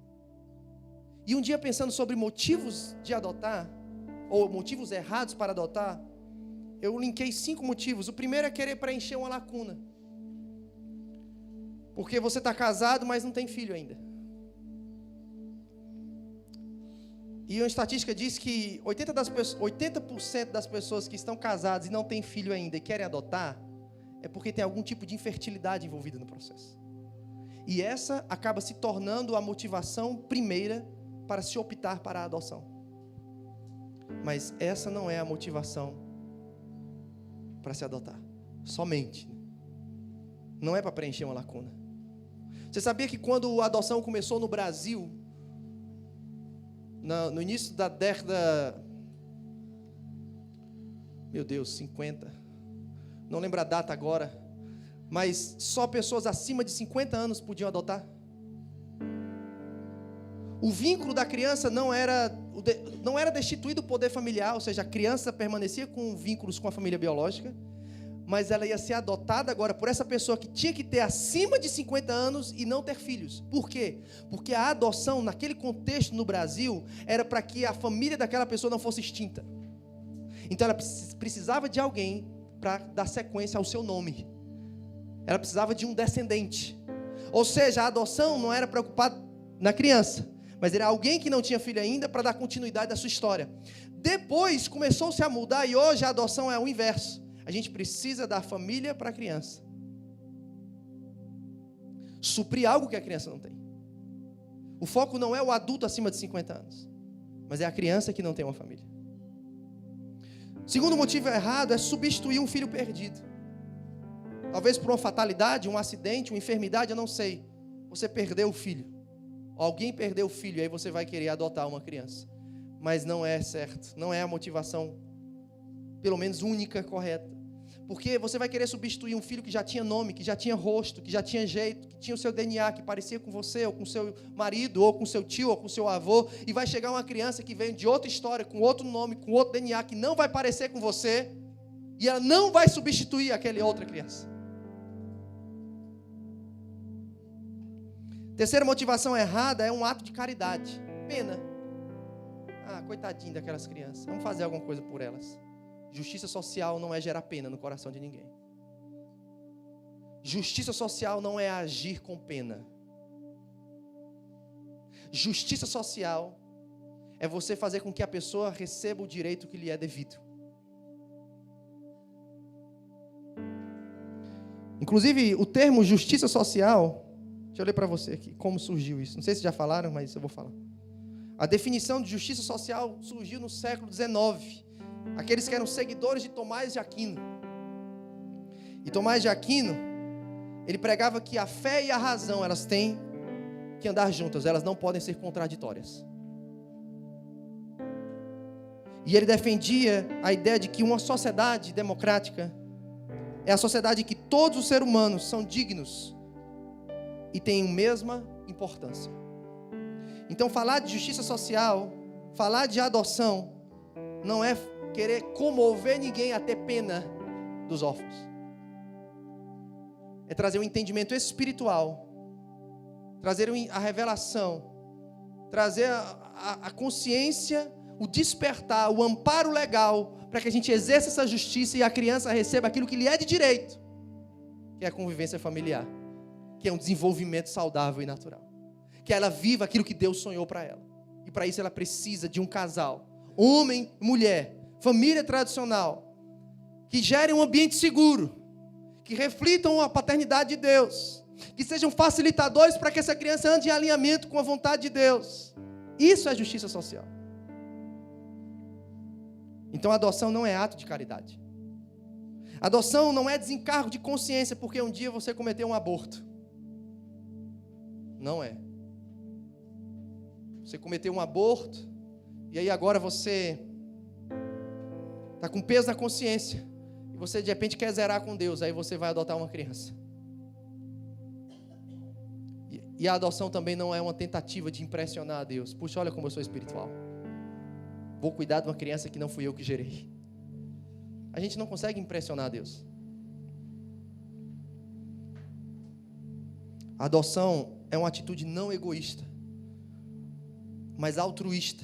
E um dia, pensando sobre motivos de adotar, ou motivos errados para adotar, eu linkei 5 motivos. O primeiro é querer preencher uma lacuna. Porque você está casado, mas não tem filho ainda. E uma estatística diz que 80% das pessoas que estão casadas e não têm filho ainda e querem adotar, é porque tem algum tipo de infertilidade envolvida no processo. E essa acaba se tornando a motivação primeira para se optar para a adoção. Mas essa não é a motivação para se adotar. Somente. Não é para preencher uma lacuna. Você sabia que quando a adoção começou no Brasil, no início da década, 50, não lembro a data agora, mas só pessoas acima de 50 anos podiam adotar? O vínculo da criança não era destituído do poder familiar, ou seja, a criança permanecia com vínculos com a família biológica, mas ela ia ser adotada agora por essa pessoa que tinha que ter acima de 50 anos e não ter filhos. Por quê? Porque a adoção, naquele contexto no Brasil, era para que a família daquela pessoa não fosse extinta. Então ela precisava de alguém para dar sequência ao seu nome. Ela precisava de um descendente. Ou seja, a adoção não era preocupada na criança, mas era alguém que não tinha filho ainda para dar continuidade à sua história. Depois começou-se a mudar e hoje a adoção é o inverso. A gente precisa dar família para a criança. Suprir algo que a criança não tem. O foco não é o adulto acima de 50 anos, mas é a criança que não tem uma família. Segundo motivo errado é substituir um filho perdido. Talvez por uma fatalidade, um acidente, uma enfermidade, eu não sei. Você perdeu o filho. Alguém perdeu o filho e aí você vai querer adotar uma criança. Mas não é certo. Não é a motivação, pelo menos única, correta. Porque você vai querer substituir um filho que já tinha nome, que já tinha rosto, que já tinha jeito, que tinha o seu DNA, que parecia com você, ou com seu marido, ou com seu tio, ou com seu avô, e vai chegar uma criança que vem de outra história, com outro nome, com outro DNA, que não vai parecer com você, e ela não vai substituir aquela outra criança. Terceira motivação errada é um ato de caridade. Pena. Coitadinho daquelas crianças. Vamos fazer alguma coisa por elas. Justiça social não é gerar pena no coração de ninguém. Justiça social não é agir com pena. Justiça social é você fazer com que a pessoa receba o direito que lhe é devido. Inclusive, o termo justiça social eu ler para você aqui como surgiu isso. Não sei se já falaram, mas eu vou falar. A definição de justiça social surgiu no século XIX. Aqueles que eram seguidores de Tomás de Aquino. E Tomás de Aquino, ele pregava que a fé e a razão, elas têm que andar juntas, elas não podem ser contraditórias. E ele defendia a ideia de que uma sociedade democrática é a sociedade em que todos os seres humanos são dignos e têm a mesma importância. Então, falar de justiça social, falar de adoção, não é querer comover ninguém a ter pena dos órfãos. É trazer um entendimento espiritual, trazer a revelação, trazer a consciência, o despertar, o amparo legal, para que a gente exerça essa justiça e a criança receba aquilo que lhe é de direito, que é a convivência familiar, que é um desenvolvimento saudável e natural, que ela viva aquilo que Deus sonhou para ela. E para isso ela precisa de um casal, homem e mulher, família tradicional, que gere um ambiente seguro, que reflitam a paternidade de Deus, que sejam facilitadores para que essa criança ande em alinhamento com a vontade de Deus. Isso é justiça social. Então a adoção não é ato de caridade. Adoção não é desencargo de consciência porque um dia você cometeu um aborto. Não é. Você cometeu um aborto e aí agora você está com peso na consciência e você de repente quer zerar com Deus, aí você vai adotar uma criança. E a adoção também não é uma tentativa de impressionar a Deus. Puxa, olha como eu sou espiritual. Vou cuidar de uma criança que não fui eu que gerei. A gente não consegue impressionar a Deus. A adoção é uma atitude não egoísta, mas altruísta,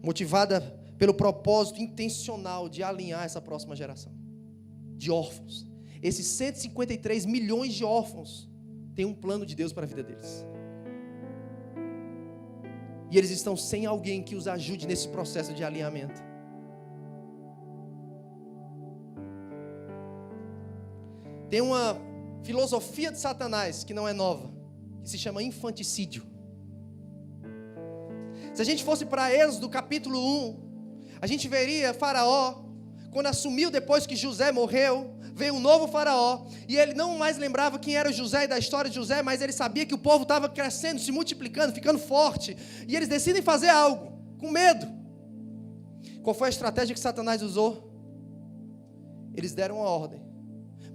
motivada pelo propósito intencional de alinhar essa próxima geração de órfãos. Esses 153 milhões de órfãos têm um plano de Deus para a vida deles. E eles estão sem alguém que os ajude nesse processo de alinhamento. Tem uma filosofia de Satanás que não é nova, que se chama infanticídio. Se a gente fosse para Êxodo capítulo 1, a gente veria Faraó, quando assumiu depois que José morreu, veio um novo Faraó, e ele não mais lembrava quem era José e da história de José, mas ele sabia que o povo estava crescendo, se multiplicando, ficando forte, e eles decidem fazer algo, com medo. Qual foi a estratégia que Satanás usou? Eles deram uma ordem,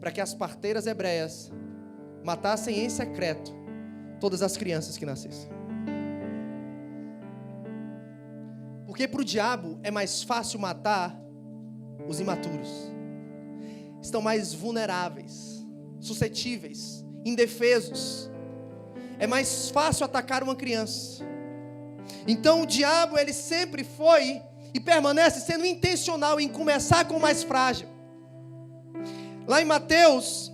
para que as parteiras hebreias matassem em secreto todas as crianças que nascessem. Porque para o diabo é mais fácil matar os imaturos. Estão mais vulneráveis, suscetíveis, indefesos. É mais fácil atacar uma criança. Então o diabo, ele sempre foi e permanece sendo intencional em começar com o mais frágil. Lá em Mateus,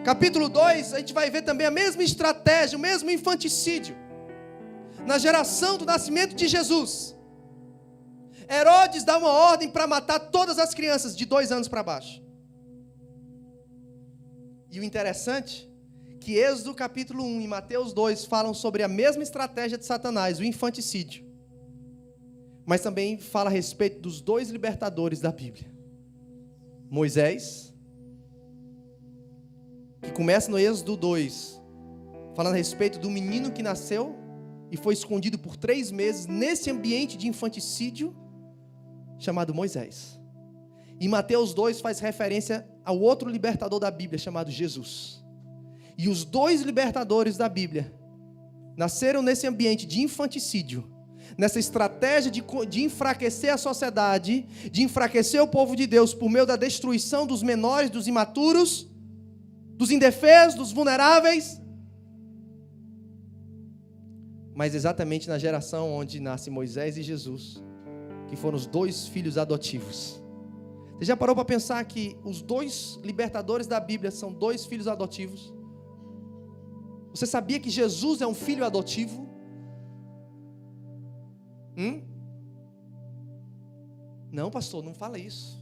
capítulo 2, a gente vai ver também a mesma estratégia, o mesmo infanticídio. Na geração do nascimento de Jesus, Herodes dá uma ordem para matar todas as crianças de 2 anos para baixo. E o interessante, que Êxodo capítulo 1 e Mateus 2 falam sobre a mesma estratégia de Satanás, o infanticídio. Mas também fala a respeito dos 2 libertadores da Bíblia. Moisés, que começa no Êxodo 2, falando a respeito do menino que nasceu e foi escondido por 3 meses nesse ambiente de infanticídio, chamado Moisés. E Mateus 2 faz referência ao outro libertador da Bíblia, chamado Jesus. E os 2 libertadores da Bíblia nasceram nesse ambiente de infanticídio, nessa estratégia de enfraquecer a sociedade, de enfraquecer o povo de Deus por meio da destruição dos menores, dos imaturos, dos indefesos, dos vulneráveis. Mas exatamente na geração onde nasce Moisés e Jesus, que foram os 2 filhos adotivos. Você já parou para pensar que os 2 libertadores da Bíblia são 2 filhos adotivos? Você sabia que Jesus é um filho adotivo? Não, pastor, não fala isso.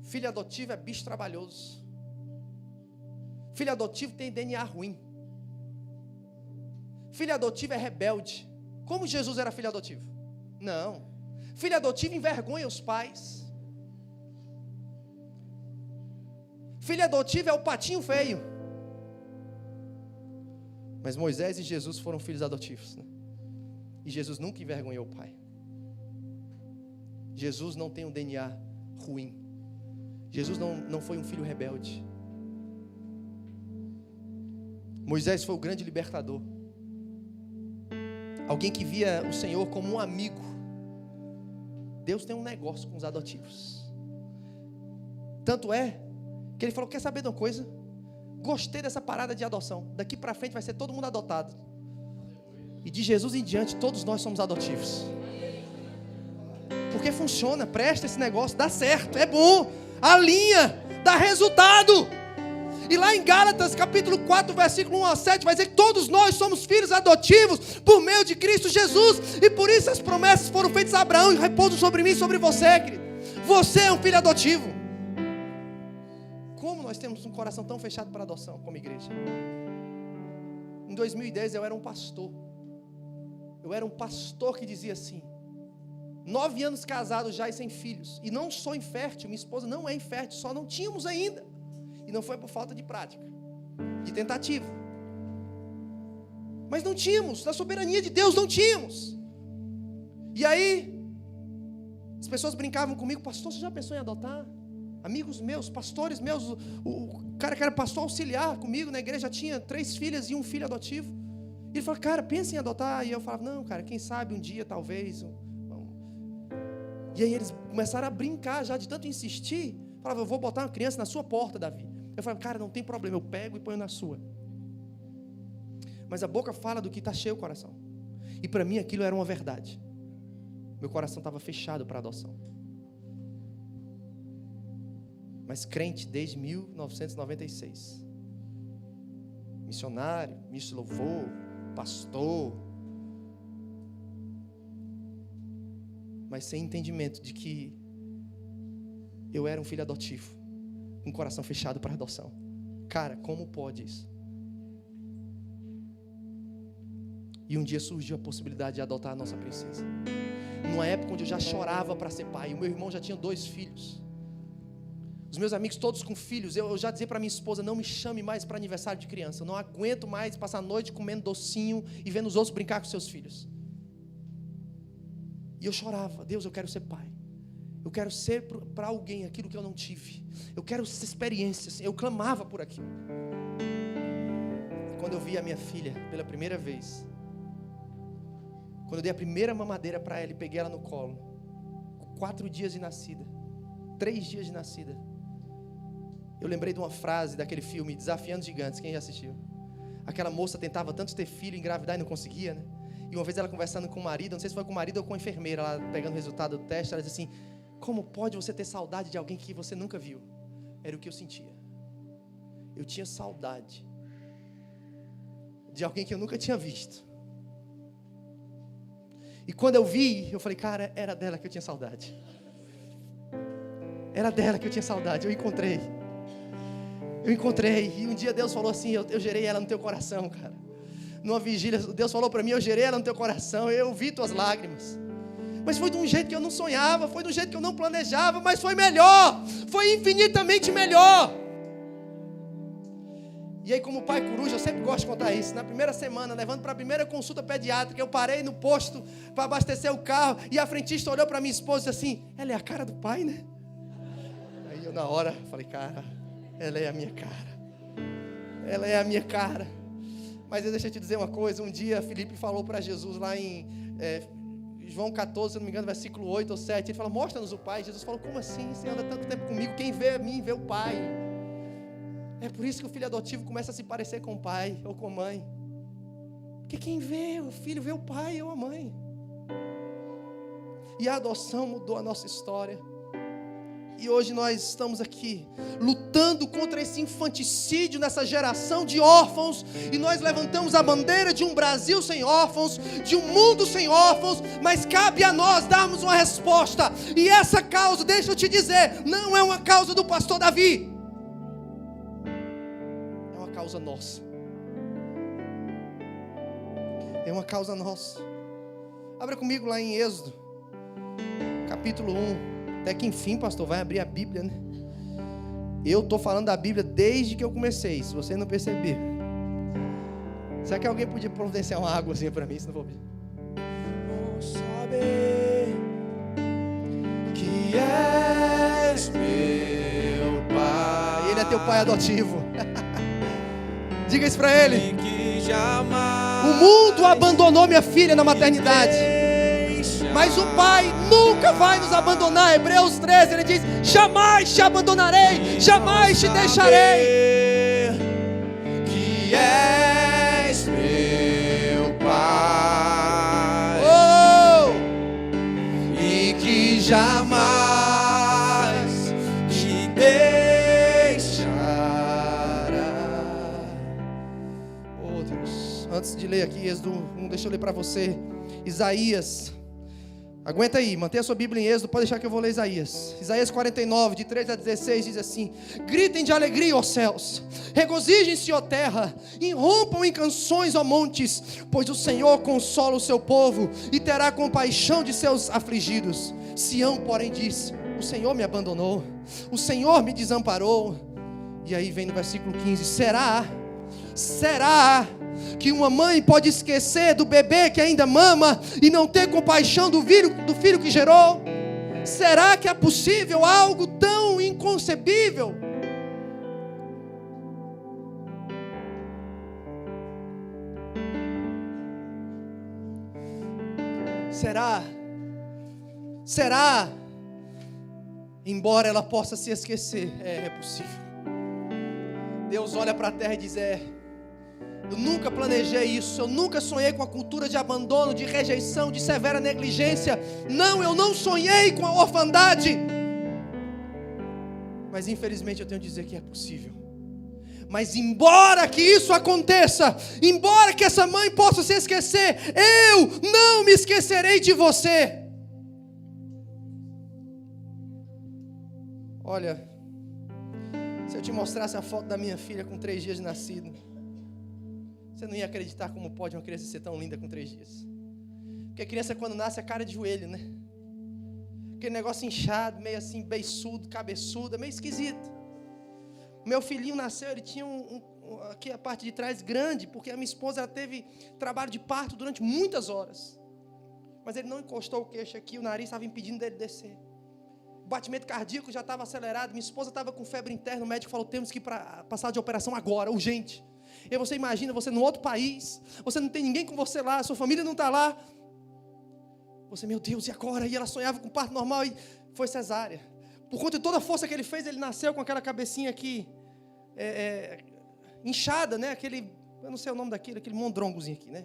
Filho adotivo é bicho trabalhoso. Filho adotivo tem DNA ruim. Filho adotivo é rebelde. Como Jesus era filho adotivo? Não. Filho adotivo envergonha os pais. Filho adotivo é o patinho feio. Mas Moisés e Jesus foram filhos adotivos, né? E Jesus nunca envergonhou o pai. Jesus não tem um DNA ruim. Jesus não foi um filho rebelde. Moisés foi o grande libertador. Alguém que via o Senhor como um amigo. Deus tem um negócio com os adotivos. Tanto é que ele falou, quer saber de uma coisa? Gostei dessa parada de adoção. Daqui para frente vai ser todo mundo adotado. E de Jesus em diante, todos nós somos adotivos. Porque funciona, presta esse negócio, dá certo, é bom, alinha, dá resultado. E lá em Gálatas, capítulo 4, versículo 1 a 7, vai dizer que todos nós somos filhos adotivos por meio de Cristo Jesus. E por isso as promessas foram feitas a Abraão e repousam sobre mim e sobre você, querido. Você é um filho adotivo. Como nós temos um coração tão fechado para adoção como igreja? Em 2010 eu era um pastor. Eu era um pastor que dizia assim, 9 anos casado já e sem filhos. E não sou infértil, minha esposa não é infértil, só não tínhamos ainda. E não foi por falta de prática, de tentativa. Mas não tínhamos, na soberania de Deus não tínhamos. E aí, as pessoas brincavam comigo, pastor, você já pensou em adotar? Amigos meus, pastores meus, o cara que era pastor auxiliar comigo na igreja, já tinha 3 filhas e um filho adotivo. E ele falou, cara, pensa em adotar. E eu falava, não, cara, quem sabe um dia, talvez. E aí eles começaram a brincar já, de tanto insistir. Falava, eu vou botar uma criança na sua porta, Davi. Eu falava, cara, não tem problema, eu pego e ponho na sua. Mas a boca fala do que está cheio o coração. E para mim aquilo era uma verdade. Meu coração estava fechado para adoção. Mas crente desde 1996. Missionário, ministro de louvor, pastor. Mas sem entendimento de que eu era um filho adotivo, com o coração fechado para adoção. Cara, como pode isso? E um dia surgiu a possibilidade de adotar a nossa princesa. Numa época onde eu já chorava para ser pai. O meu irmão já tinha 2 filhos. Os meus amigos todos com filhos. Eu já dizia para minha esposa, não me chame mais para aniversário de criança. Eu não aguento mais passar a noite comendo docinho e vendo os outros brincar com seus filhos. E eu chorava, Deus, eu quero ser pai. Eu quero ser para alguém aquilo que eu não tive. Eu quero essa experiência. Eu clamava por aquilo. Quando eu vi a minha filha pela primeira vez, quando eu dei a primeira mamadeira para ela e peguei ela no colo, 4 dias de nascida, 3 dias de nascida, eu lembrei de uma frase daquele filme Desafiando Gigantes. Quem já assistiu? Aquela moça tentava tanto ter filho, engravidar e não conseguia, né? E uma vez ela conversando com o marido, não sei se foi com o marido ou com a enfermeira, ela pegando o resultado do teste, ela disse assim, como pode você ter saudade de alguém que você nunca viu? Era o que eu sentia. Eu tinha saudade de alguém que eu nunca tinha visto. E quando eu vi, eu falei, cara, era dela que eu tinha saudade. Era dela que eu tinha saudade. Eu encontrei. E um dia Deus falou assim, eu gerei ela no teu coração, cara. Numa vigília, Deus falou para mim, eu gerei ela no teu coração. Eu vi tuas lágrimas. Mas foi de um jeito que eu não sonhava, foi de um jeito que eu não planejava, mas foi melhor, foi infinitamente melhor. E aí, como pai coruja, eu sempre gosto de contar isso. Na primeira semana, levando para a primeira consulta pediátrica, eu parei no posto para abastecer o carro, e a frentista olhou para minha esposa e disse assim, ela é a cara do pai, né? Aí eu na hora falei, cara, ela é a minha cara. Ela é a minha cara. Mas deixa eu te dizer uma coisa, um dia Felipe falou para Jesus lá em João 14, se não me engano, versículo 8 ou 7, ele falou, mostra-nos o Pai. Jesus falou, como assim? Você anda tanto tempo comigo, quem vê a mim, vê o Pai. É por isso que o filho adotivo começa a se parecer com o pai ou com a mãe. Porque quem vê o filho, vê o pai ou a mãe. E a adoção mudou a nossa história. E hoje nós estamos aqui lutando contra esse infanticídio nessa geração de órfãos. E nós levantamos a bandeira de um Brasil sem órfãos, de um mundo sem órfãos. Mas cabe a nós darmos uma resposta. E essa causa, deixa eu te dizer, não é uma causa do pastor Davi. É uma causa nossa. É uma causa nossa. Abra comigo lá em Êxodo, capítulo 1. Até que enfim, pastor, vai abrir a Bíblia, né? Eu estou falando da Bíblia desde que eu comecei, se você não perceber. Será que alguém podia providenciar uma águazinha para mim, se não for pedir? Bom saber que és meu Pai. Ele é teu pai adotivo. Diga isso para ele. Que jamais O mundo abandonou minha filha na maternidade, mas o Pai nunca vai nos abandonar. Hebreus 13, ele diz: jamais te abandonarei, jamais te deixarei. Que és meu Pai, e que jamais te deixará. Oh Deus, antes de ler aqui Êxodo 1, deixa eu ler para você Isaías. Aguenta aí, mantenha a sua Bíblia em Êxodo, pode deixar que eu vou ler Isaías. Isaías 49, de 13 a 16, diz assim: gritem de alegria, ó céus, regozijem-se, ó terra, irrompam em canções, ó montes, pois o Senhor consola o seu povo e terá compaixão de seus afligidos. Sião, porém, diz: o Senhor me abandonou, o Senhor me desamparou. E aí vem no versículo 15: será que uma mãe pode esquecer do bebê que ainda mama e não ter compaixão do filho que gerou? Será que é possível algo tão inconcebível? Será? Embora ela possa se esquecer, é possível. Deus olha para a terra e diz: eu nunca planejei isso, eu nunca sonhei com a cultura de abandono, de rejeição, de severa negligência. Não, eu não sonhei com a orfandade. Mas infelizmente eu tenho que dizer que é possível. Mas embora que isso aconteça, embora que essa mãe possa se esquecer, eu não me esquecerei de você. Olha, se eu te mostrasse a foto da minha filha com 3 dias de nascido, você não ia acreditar como pode uma criança ser tão linda com 3 dias. Porque a criança, quando nasce, é cara de joelho, né? Aquele negócio inchado, meio assim, beiçudo, cabeçudo, meio esquisito. Meu filhinho nasceu, ele tinha aqui a parte de trás grande, porque a minha esposa ela teve trabalho de parto durante muitas horas. Mas ele não encostou o queixo aqui, o nariz estava impedindo dele descer. O batimento cardíaco já estava acelerado, minha esposa estava com febre interna, o médico falou: temos que ir para a sala de operação agora, urgente. E você imagina, você num outro país, você não tem ninguém com você lá, sua família não está lá. Você, meu Deus, e agora? E ela sonhava com parto normal e foi cesárea. Por conta de toda a força que ele fez, ele nasceu com aquela cabecinha aqui, inchada, né? Aquele, eu não sei o nome daquele, aquele mondrongozinho aqui, né?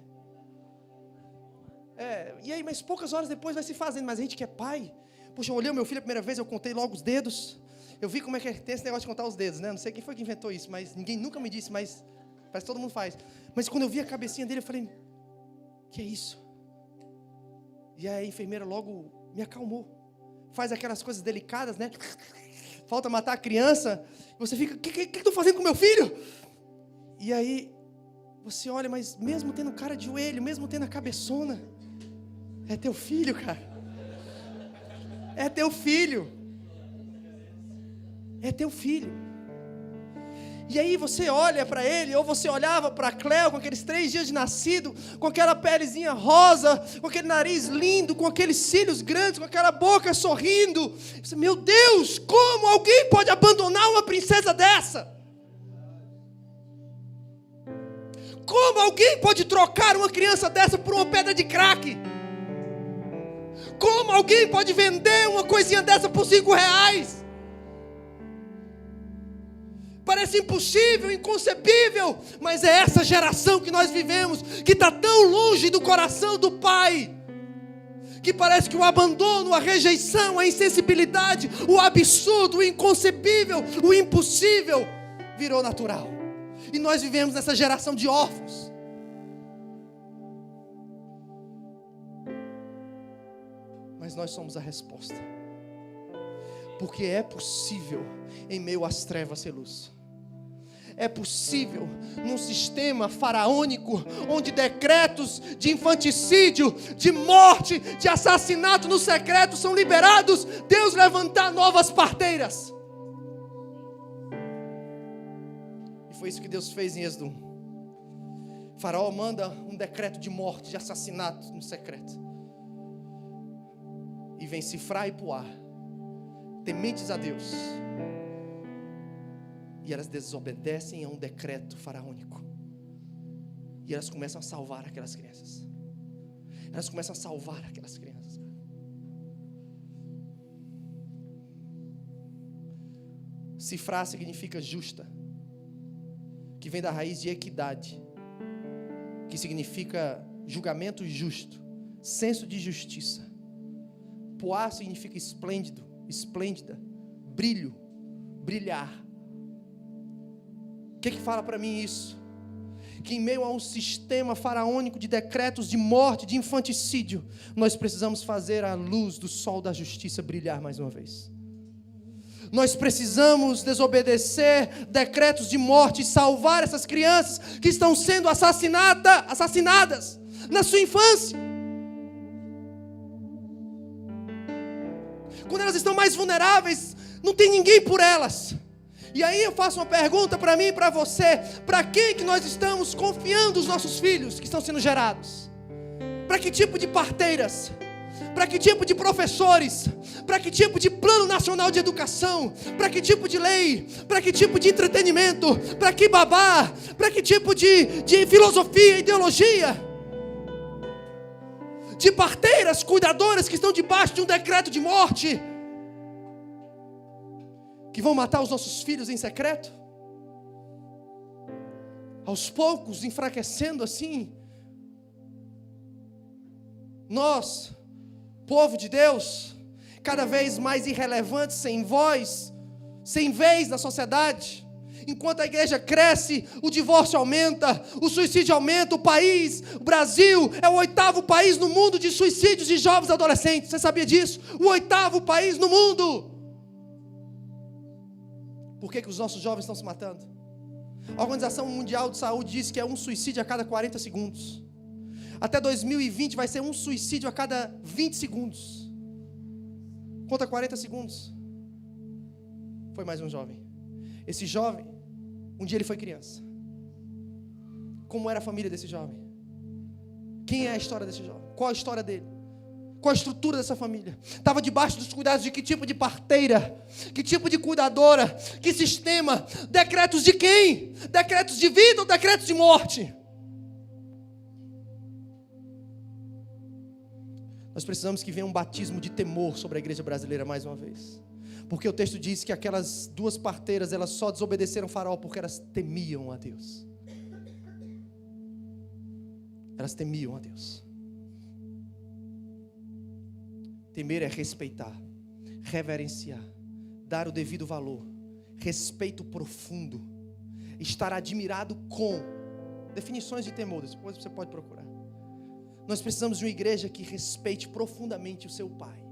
E aí, mas poucas horas depois vai se fazendo. Mas a gente que é pai, puxa, eu olhei o meu filho a primeira vez, eu contei logo os dedos. Eu vi como é que tem esse negócio de contar os dedos, né? Não sei quem foi que inventou isso, mas ninguém nunca me disse, mas parece que todo mundo faz. Mas quando eu vi a cabecinha dele, eu falei: que é isso? E a enfermeira logo me acalmou. Faz aquelas coisas delicadas, né? Falta matar a criança. Você fica: o que estou fazendo com meu filho? E aí você olha, mas mesmo tendo cara de joelho, mesmo tendo a cabeçona, é teu filho, cara. É teu filho. É teu filho. E aí você olha para ele, ou você olhava para Cleo com aqueles 3 dias de nascido, com aquela pelezinha rosa, com aquele nariz lindo, com aqueles cílios grandes, com aquela boca sorrindo. Você, meu Deus, como alguém pode abandonar uma princesa dessa? Como alguém pode trocar uma criança dessa por uma pedra de crack? Como alguém pode vender uma coisinha dessa por R$5? Parece impossível, inconcebível, mas é essa geração que nós vivemos, que está tão longe do coração do Pai, que parece que o abandono, a rejeição, a insensibilidade, o absurdo, o inconcebível, o impossível, virou natural. E nós vivemos nessa geração de órfãos. Mas nós somos a resposta. Porque é possível, em meio às trevas, ser luz. é possível num sistema faraônico, onde decretos de infanticídio, de morte, de assassinato no secreto são liberados, Deus levantar novas parteiras. E foi isso que Deus fez em Êxodo 1. Faraó manda um decreto de morte, de assassinato no secreto. E vem Sifrá e Puá, tementes a Deus. E elas desobedecem a um decreto faraônico. E elas começam a salvar aquelas crianças. Elas começam a salvar aquelas crianças. Sifrá significa justa, que vem da raiz de equidade, que significa julgamento justo, senso de justiça. Puá significa esplêndido, esplêndida, brilho, brilhar. O que fala para mim isso? Que em meio a um sistema faraônico de decretos de morte, de infanticídio, nós precisamos fazer a luz do sol da justiça brilhar mais uma vez. Nós precisamos desobedecer decretos de morte e salvar essas crianças que estão sendo assassinadas na sua infância. Quando elas estão mais vulneráveis, não tem ninguém por elas. E aí eu faço uma pergunta para mim e para você: para quem que nós estamos confiando os nossos filhos que estão sendo gerados? Para que tipo de parteiras? Para que tipo de professores? Para que tipo de plano nacional de educação? Para que tipo de lei? Para que tipo de entretenimento? Para que babá? Para que tipo de filosofia, ideologia? De parteiras, cuidadoras que estão debaixo de um decreto de morte, que vão matar os nossos filhos em secreto? Aos poucos, enfraquecendo assim nós, povo de Deus, cada vez mais irrelevantes, sem voz, sem vez na sociedade. Enquanto a igreja cresce, o divórcio aumenta, o suicídio aumenta, o Brasil é o 8º país no mundo de suicídios de jovens adolescentes. Você sabia disso? O 8º país no mundo. Por que os nossos jovens estão se matando? A Organização Mundial de Saúde diz que é um suicídio a cada 40 segundos. Até 2020 vai ser um suicídio a cada 20 segundos. Conta 40 segundos. Foi mais um jovem. Esse jovem, um dia ele foi criança. Como era a família desse jovem? Quem é a história desse jovem? Qual a história dele? Qual a estrutura dessa família? Estava debaixo dos cuidados de que tipo de parteira? Que tipo de cuidadora? Que sistema? Decretos de quem? Decretos de vida ou decretos de morte? Nós precisamos que venha um batismo de temor sobre a igreja brasileira mais uma vez. Porque o texto diz que aquelas 2 parteiras, elas só desobedeceram Faraó porque elas temiam a Deus. Elas temiam a Deus. Temer é respeitar, reverenciar, dar o devido valor, respeito profundo, estar admirado com. Definições de temor, depois você pode procurar. Nós precisamos de uma igreja que respeite profundamente o seu Pai.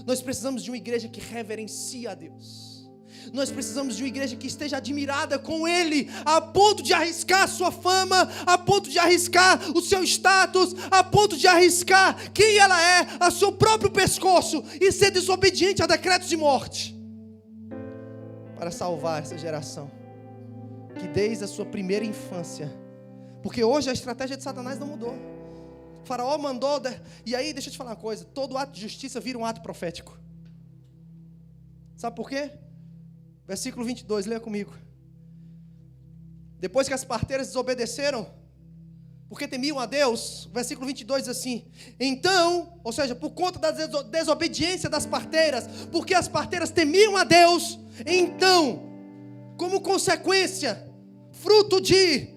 Nós precisamos de uma igreja que reverencie a Deus. Nós precisamos de uma igreja que esteja admirada com Ele, a ponto de arriscar a sua fama, a ponto de arriscar o seu status, a ponto de arriscar quem ela é, a seu próprio pescoço, e ser desobediente a decretos de morte, para salvar essa geração, que desde a sua primeira infância, porque hoje a estratégia de Satanás não mudou. O Faraó mandou, e aí deixa eu te falar uma coisa, todo ato de justiça vira um ato profético. Sabe por quê? Versículo 22, leia comigo. Depois que as parteiras desobedeceram, porque temiam a Deus, versículo 22 diz assim: então, ou seja, por conta da desobediência das parteiras, porque as parteiras temiam a Deus, então, como consequência, fruto de,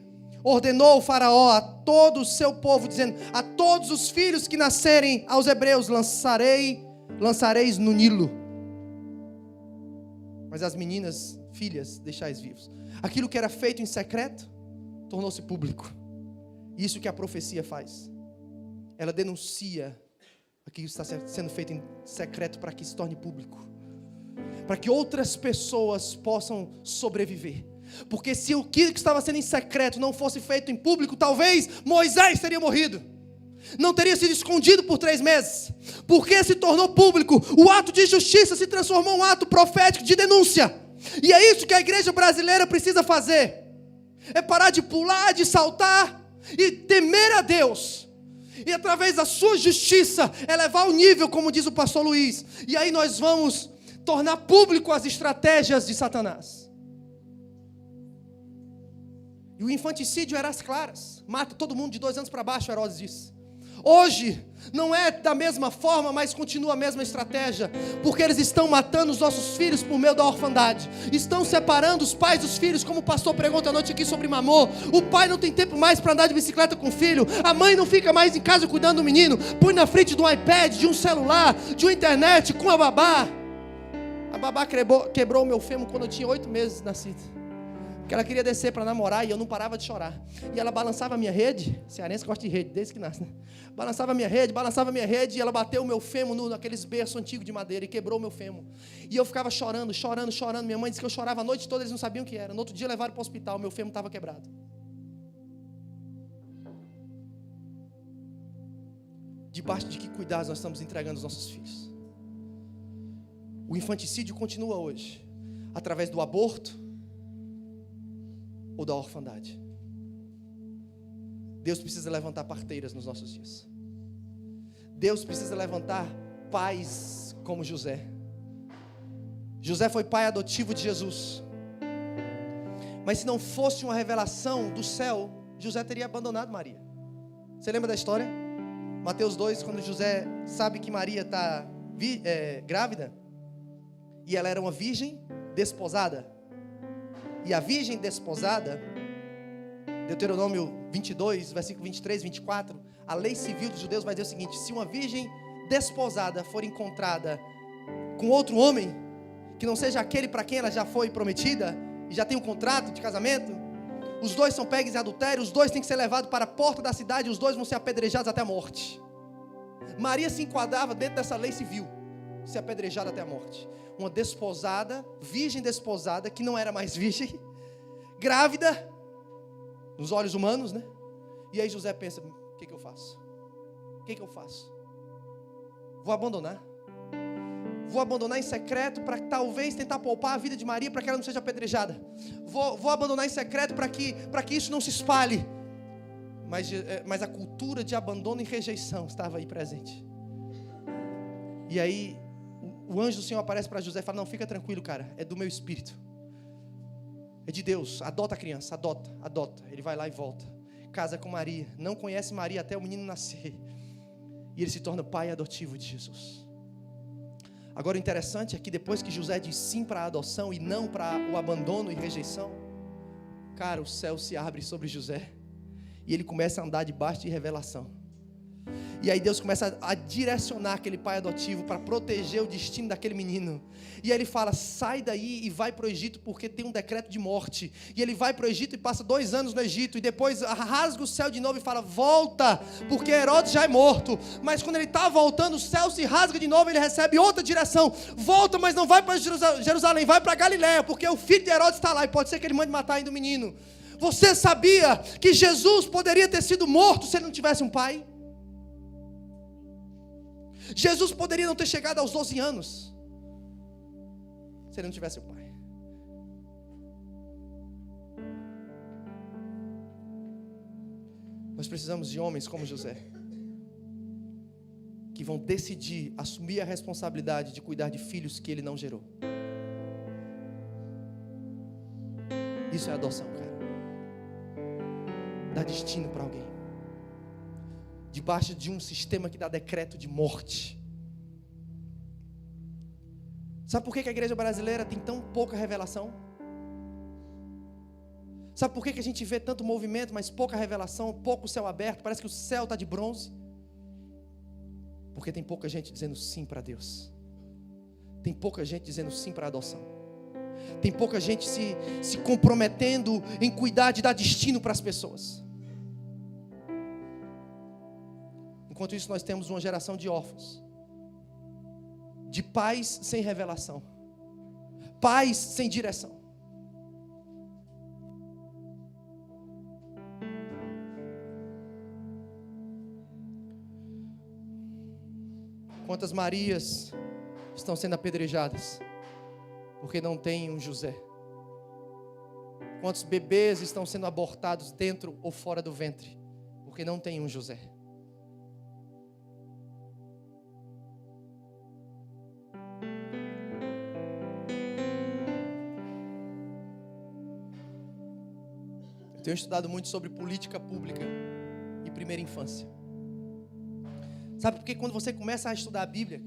ordenou o Faraó a todo o seu povo, dizendo: a todos os filhos que nascerem aos hebreus lançareis no Nilo, mas as meninas, filhas, deixais vivos. Aquilo que era feito em secreto tornou-se público. Isso que a profecia faz. Ela denuncia aquilo que está sendo feito em secreto para que se torne público, para que outras pessoas possam sobreviver, Porque se o que estava sendo em secreto não fosse feito em público, talvez Moisés teria morrido. Não teria sido escondido por 3 meses. Porque se tornou público, o ato de justiça se transformou em um ato profético de denúncia. E é isso que a igreja brasileira precisa fazer. É parar de pular, de saltar e temer a Deus. E através da sua justiça, elevar o nível, como diz o pastor Luiz. E aí nós vamos tornar público as estratégias de Satanás. E o infanticídio era às claras. Mata todo mundo de 2 anos para baixo, Herodes disse. Hoje, não é da mesma forma, mas continua a mesma estratégia. Porque eles estão matando os nossos filhos por meio da orfandade. Estão separando os pais dos filhos, como o pastor pregou ontem à noite aqui sobre Mamor. O pai não tem tempo mais para andar de bicicleta com o filho. A mãe não fica mais em casa cuidando do menino. Põe na frente de um iPad, de um celular, de uma internet, com a babá. A babá quebrou o meu fêmur quando eu tinha 8 meses de nascido. Porque ela queria descer para namorar e eu não parava de chorar. E ela balançava a minha rede. Cearense gosta de rede, desde que nasce, né? Balançava a minha rede e ela bateu o meu fêmur naqueles berços antigos de madeira e quebrou o meu fêmur. E eu ficava chorando. Minha mãe disse que eu chorava a noite toda, eles não sabiam o que era. No outro dia levaram para o hospital, meu fêmur estava quebrado. Debaixo de que cuidados nós estamos entregando os nossos filhos? O infanticídio continua hoje, através do aborto, ou da orfandade. Deus precisa levantar parteiras nos nossos dias. Deus precisa levantar pais como José. José foi pai adotivo de Jesus. Mas se não fosse uma revelação do céu, José teria abandonado Maria. Você lembra da história? Mateus 2, quando José sabe que Maria está grávida, e ela era uma virgem desposada. E a virgem desposada, Deuteronômio 22, versículo 23, 24, a lei civil dos judeus vai dizer o seguinte: se uma virgem desposada for encontrada com outro homem, que não seja aquele para quem ela já foi prometida, e já tem um contrato de casamento, os dois são pegos em adultério, os dois têm que ser levados para a porta da cidade, e os dois vão ser apedrejados até a morte. Maria se enquadrava dentro dessa lei civil, ser apedrejada até a morte. Uma desposada, virgem desposada, que não era mais virgem, grávida, nos olhos humanos, né? E aí José pensa: o que eu faço? O que eu faço? Vou abandonar em secreto para talvez tentar poupar a vida de Maria para que ela não seja apedrejada. Vou abandonar em secreto para que isso não se espalhe. Mas a cultura de abandono e rejeição estava aí presente. E aí o anjo do Senhor aparece para José e fala: não, fica tranquilo, cara, é do meu espírito, é de Deus, adota a criança, adota. Ele vai lá e volta, casa com Maria, não conhece Maria até o menino nascer, e ele se torna pai adotivo de Jesus. Agora o interessante é que depois que José diz sim para a adoção e não para o abandono e rejeição, cara, o céu se abre sobre José, e ele começa a andar debaixo de revelação. E aí Deus começa a direcionar aquele pai adotivo para proteger o destino daquele menino. E aí ele fala: sai daí e vai para o Egito, porque tem um decreto de morte. E ele vai para o Egito e passa 2 anos no Egito. E depois rasga o céu de novo e fala: volta, porque Herodes já é morto. Mas quando ele está voltando, o céu se rasga de novo. Ele recebe outra direção: volta, mas não vai para Jerusalém, vai para Galiléia, porque o filho de Herodes está lá. E pode ser que ele mande matar ainda o menino. Você sabia que Jesus poderia ter sido morto se ele não tivesse um pai? Jesus poderia não ter chegado aos 12 anos se ele não tivesse o pai. Nós precisamos de homens como José, que vão decidir assumir a responsabilidade de cuidar de filhos que ele não gerou. Isso é adoção, cara. Dá destino para alguém debaixo de um sistema que dá decreto de morte. Sabe por que a igreja brasileira tem tão pouca revelação? Sabe por que a gente vê tanto movimento, mas pouca revelação, pouco céu aberto, parece que o céu está de bronze? Porque tem pouca gente dizendo sim para Deus. Tem pouca gente dizendo sim para a adoção. Tem pouca gente se comprometendo em cuidar de dar destino para as pessoas. Enquanto isso, nós temos uma geração de órfãos, de pais sem revelação, pais sem direção. Quantas Marias estão sendo apedrejadas porque não tem um José? Quantos bebês estão sendo abortados dentro ou fora do ventre porque não tem um José? Eu tenho estudado muito sobre política pública e primeira infância. Sabe por que quando você começa a estudar a Bíblia,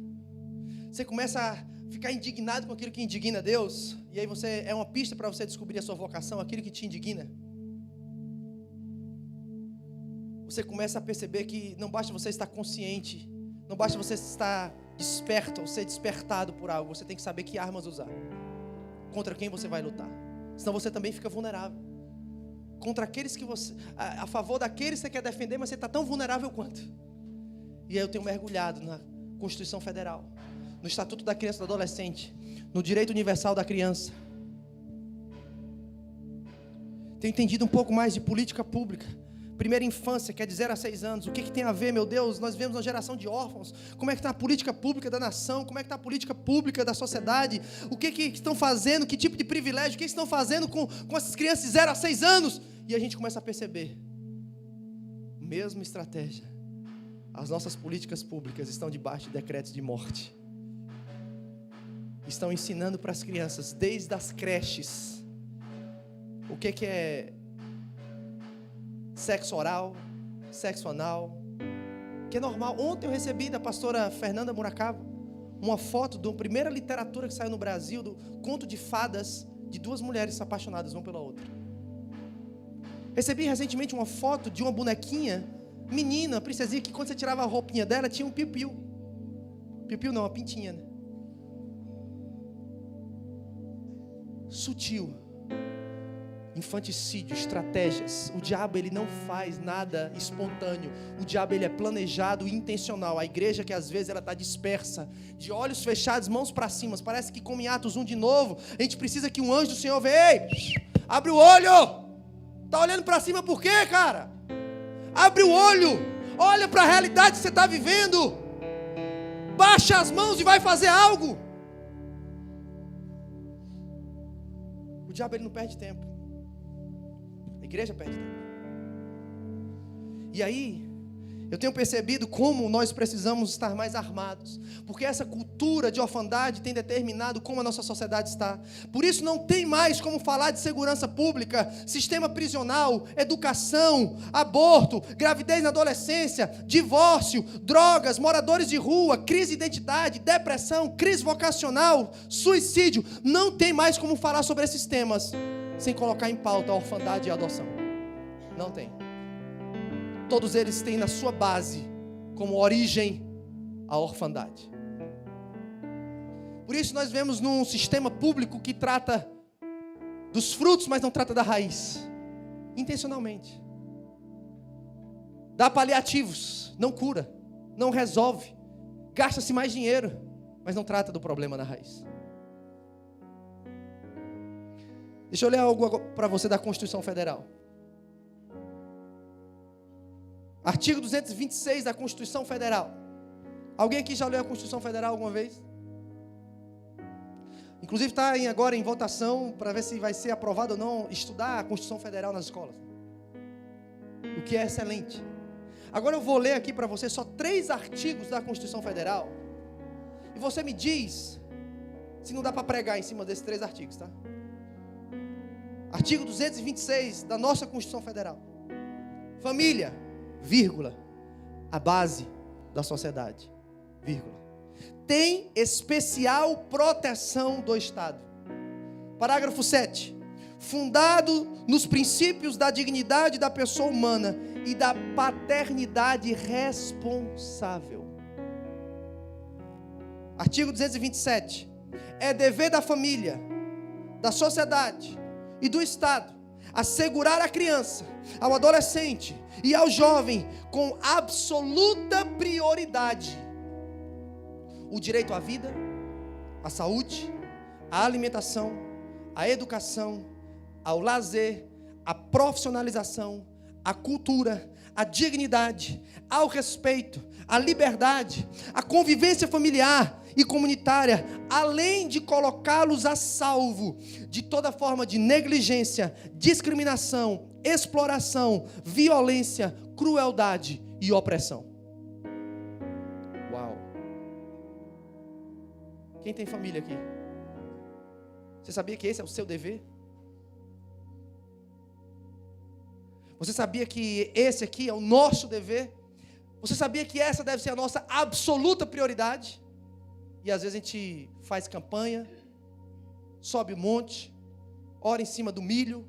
você começa a ficar indignado com aquilo que indigna Deus, e aí é uma pista para você descobrir a sua vocação, aquilo que te indigna. Você começa a perceber que não basta você estar consciente, não basta você estar desperto ou ser despertado por algo, você tem que saber que armas usar, contra quem você vai lutar, senão você também fica vulnerável, contra aqueles que você, a favor daqueles que você quer defender, mas você está tão vulnerável quanto. E aí eu tenho mergulhado na Constituição Federal, no Estatuto da Criança e do Adolescente, no Direito Universal da Criança. Tenho entendido um pouco mais de política pública. Primeira infância, que é de 0 a 6 anos. O que tem a ver, meu Deus? Nós vivemos uma geração de órfãos. Como é que está a política pública da nação? Como é que está a política pública da sociedade? O que estão fazendo? Que tipo de privilégio? O que estão fazendo com essas crianças de 0 a 6 anos? E a gente começa a perceber. Mesma estratégia. As nossas políticas públicas estão debaixo de decretos de morte. Estão ensinando para as crianças, desde as creches, o que é sexo oral, sexo anal, que é normal. Ontem eu recebi da pastora Fernanda Muracaba uma foto da primeira literatura que saiu no Brasil, do conto de fadas de 2 mulheres apaixonadas uma pela outra. Recebi recentemente uma foto de uma bonequinha, menina, princesinha, que quando você tirava a roupinha dela, tinha um piu-piu. Piu-piu não, uma pintinha, né? Sutil. Infanticídio, estratégias. O diabo, ele não faz nada espontâneo. O diabo, ele é planejado e intencional. A igreja, que às vezes ela está dispersa, de olhos fechados, mãos para cima. Parece que como em Atos 1 de novo, a gente precisa que um anjo do Senhor venha. Ei, abre o olho. Está olhando para cima por quê, cara? Abre o olho. Olha para a realidade que você está vivendo. Baixa as mãos e vai fazer algo. O diabo, ele não perde tempo. A igreja perde tempo. E aí, eu tenho percebido como nós precisamos estar mais armados, porque essa cultura de orfandade tem determinado como a nossa sociedade está. Por isso não tem mais como falar de segurança pública, sistema prisional, educação, aborto, gravidez na adolescência, divórcio, drogas, moradores de rua, crise de identidade, depressão, crise vocacional, suicídio. Não tem mais como falar sobre esses temas sem colocar em pauta a orfandade e a adoção. Não tem. Todos eles têm na sua base, como origem, a orfandade. Por isso nós vemos num sistema público que trata dos frutos, mas não trata da raiz. Intencionalmente. Dá paliativos, não cura, não resolve. Gasta-se mais dinheiro, mas não trata do problema na raiz. Deixa eu ler algo para você da Constituição Federal. Artigo 226 da Constituição Federal. Alguém aqui já leu a Constituição Federal alguma vez? Inclusive está agora em votação para ver se vai ser aprovado ou não estudar a Constituição Federal nas escolas. O que é excelente. Agora eu vou ler aqui para você só 3 artigos da Constituição Federal. E você me diz se não dá para pregar em cima desses 3 artigos, tá? Artigo 226 da nossa Constituição Federal. Família, vírgula, a base da sociedade, vírgula, tem especial proteção do Estado. Parágrafo 7. Fundado nos princípios da dignidade da pessoa humana e da paternidade responsável. Artigo 227. É dever da família, da sociedade e do Estado assegurar à criança, ao adolescente e ao jovem com absoluta prioridade o direito à vida, à saúde, à alimentação, à educação, ao lazer, à profissionalização, à cultura, à dignidade, ao respeito, a liberdade, a convivência familiar e comunitária, além de colocá-los a salvo de toda forma de negligência, discriminação, exploração, violência, crueldade e opressão. Uau! Quem tem família aqui? Você sabia que esse é o seu dever? Você sabia que esse aqui é o nosso dever? Você sabia que essa deve ser a nossa absoluta prioridade? E às vezes a gente faz campanha, sobe o monte, ora em cima do milho,